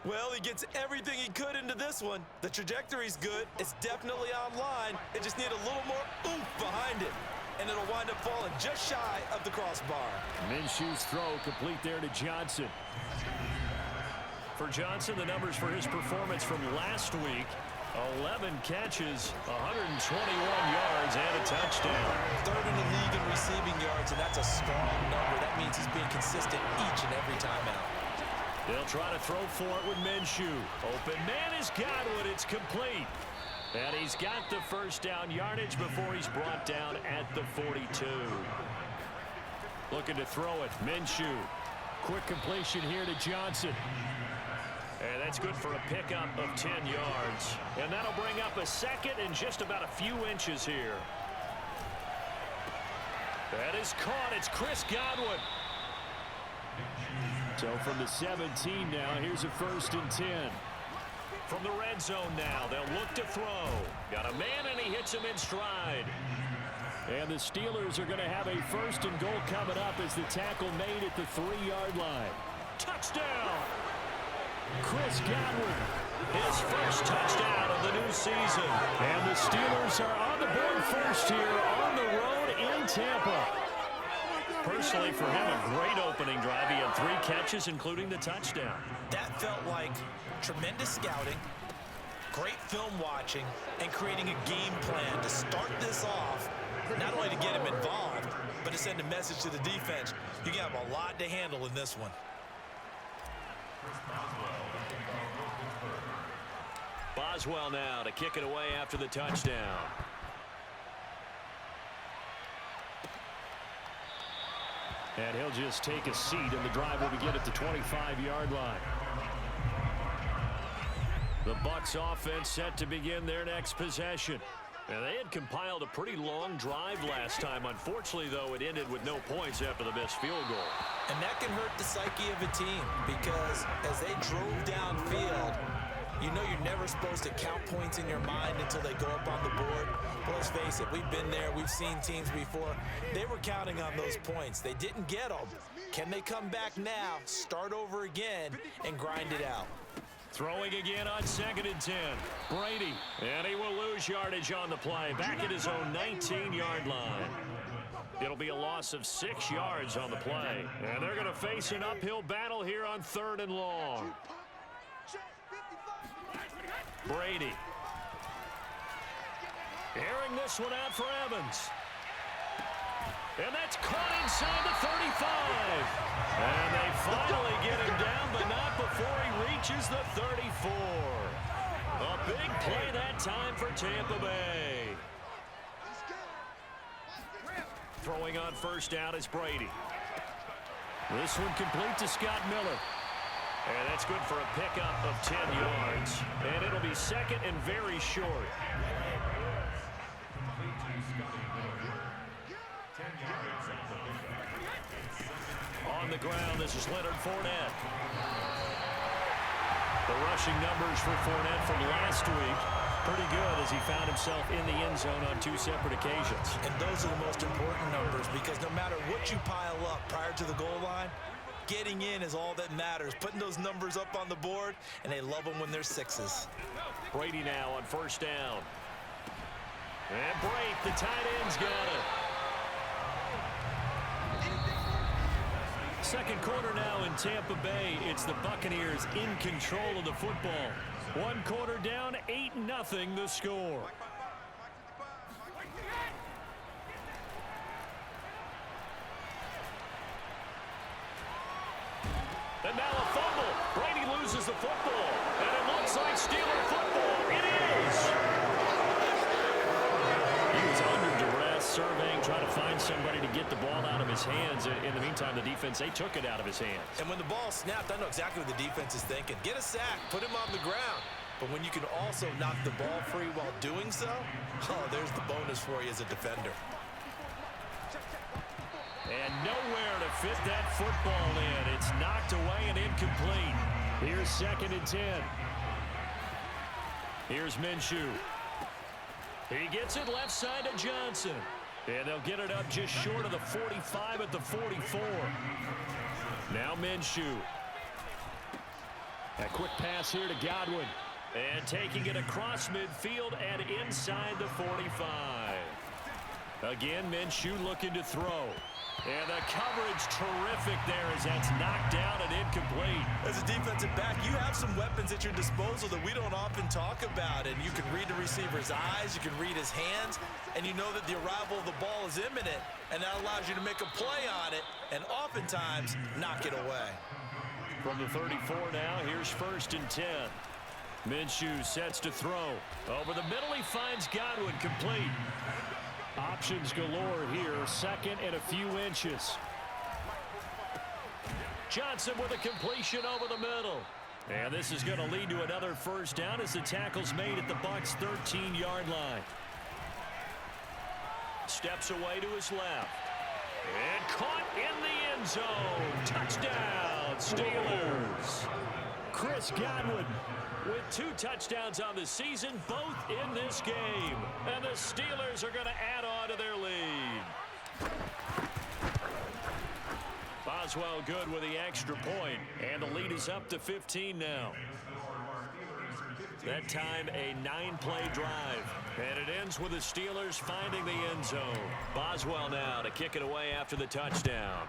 Well, he gets everything he could into this one. The trajectory's good. It's definitely online. It just needs a little more oomph behind it, and it'll wind up falling just shy of the crossbar. Minshew's throw complete there to Johnson. For Johnson, the numbers for his performance from last week: 11 catches, 121 yards, and a touchdown. 3rd in the league in receiving yards, and that's a strong number. That means he's being consistent each and every time out. They'll try to throw for it with Minshew. Open man is Godwin. It's complete. And he's got the first down yardage before he's brought down at the 42. Looking to throw it. Minshew. Quick completion here to Johnson. And that's good for a pickup of 10 yards. And that'll bring up a 2nd and just about a few inches here. That is caught. It's Chris Godwin. So from the 17 now, here's a 1st and 10. From the red zone now, they'll look to throw. Got a man, and he hits him in stride. And the Steelers are going to have a 1st and goal coming up as the tackle made at the 3-yard line. Touchdown! Chris Godwin, his first touchdown of the new season. And the Steelers are on the board first here on the road in Tampa. Personally, for him, a great opening drive. He had 3 catches, including the touchdown. That felt like tremendous scouting, great film watching, and creating a game plan to start this off, not only to get him involved, but to send a message to the defense. You have a lot to handle in this one. Boswell now to kick it away after the touchdown. And he'll just take a seat, and the drive will begin at the 25-yard line. The Bucs offense set to begin their next possession. And they had compiled a pretty long drive last time. Unfortunately, though, it ended with no points after the missed field goal. And that can hurt the psyche of a team, because as they drove downfield, you know you're never supposed to count points in your mind until they go up on the board. But let's face it, we've been there. We've seen teams before. They were counting on those points. They didn't get them. Can they come back now, start over again, and grind it out? Throwing again on 2nd and 10. Brady, and he will lose yardage on the play. Back at his own 19-yard line. It'll be a loss of 6 yards on the play. And they're going to face an uphill battle here on 3rd and long. Brady. Airing this one out for Evans. And that's caught inside the 35. And they finally get him down, but not before he reaches the 34. A big play that time for Tampa Bay. Throwing on 1st down is Brady. This one complete to Scott Miller. And that's good for a pickup of 10 yards. And it'll be 2nd and very short. On the ground, this is Leonard Fournette. The rushing numbers for Fournette from last week, pretty good as he found himself in the end zone on 2 separate occasions. And those are the most important numbers, because no matter what you pile up prior to the goal line, getting in is all that matters. Putting those numbers up on the board, and they love them when they're 6s. Brady now on 1st down. And Brate, the tight end's got it. Second quarter now in Tampa Bay. It's the Buccaneers in control of the football. 1 quarter down, 8-0 the score. And now a fumble. Brady loses the football. And it looks like Steeler football. It is. He was under duress, surveying, trying to find somebody to get the ball out of his hands. In the meantime, the defense, they took it out of his hands. And when the ball snapped, I know exactly what the defense is thinking. Get a sack, put him on the ground. But when you can also knock the ball free while doing so, oh, there's the bonus for you as a defender. And nowhere to fit that football in. It's knocked away and incomplete. Here's 2nd and 10. Here's Minshew. He gets it left side to Johnson. And they'll get it up just short of the 45 at the 44. Now Minshew. A quick pass here to Godwin. And taking it across midfield and inside the 45. Again, Minshew looking to throw. And the coverage terrific there as that's knocked down and incomplete. As a defensive back, you have some weapons at your disposal that we don't often talk about. And you can read the receiver's eyes, you can read his hands, and you know that the arrival of the ball is imminent. And that allows you to make a play on it and oftentimes knock it away. From the 34 now, here's 1st and 10. Minshew sets to throw. Over the middle, he finds Godwin, complete. Options galore here, 2nd and a few inches. Johnson with a completion over the middle. And this is going to lead to another 1st down as the tackle's made at the Bucs' 13-yard line. Steps away to his left. And caught in the end zone. Touchdown, Steelers. Chris Godwin with 2 touchdowns on the season, both in this game. And the Steelers are going to add on to their lead. Boswell good with the extra point. And the lead is up to 15 now. That time a 9-play drive. And it ends with the Steelers finding the end zone. Boswell now to kick it away after the touchdown.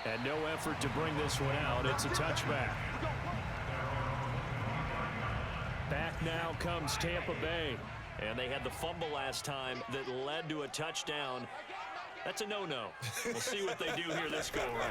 And no effort to bring this one out. It's a touchback. Back now comes Tampa Bay. And they had the fumble last time that led to a touchdown. That's a no-no. We'll see what they do here this go around.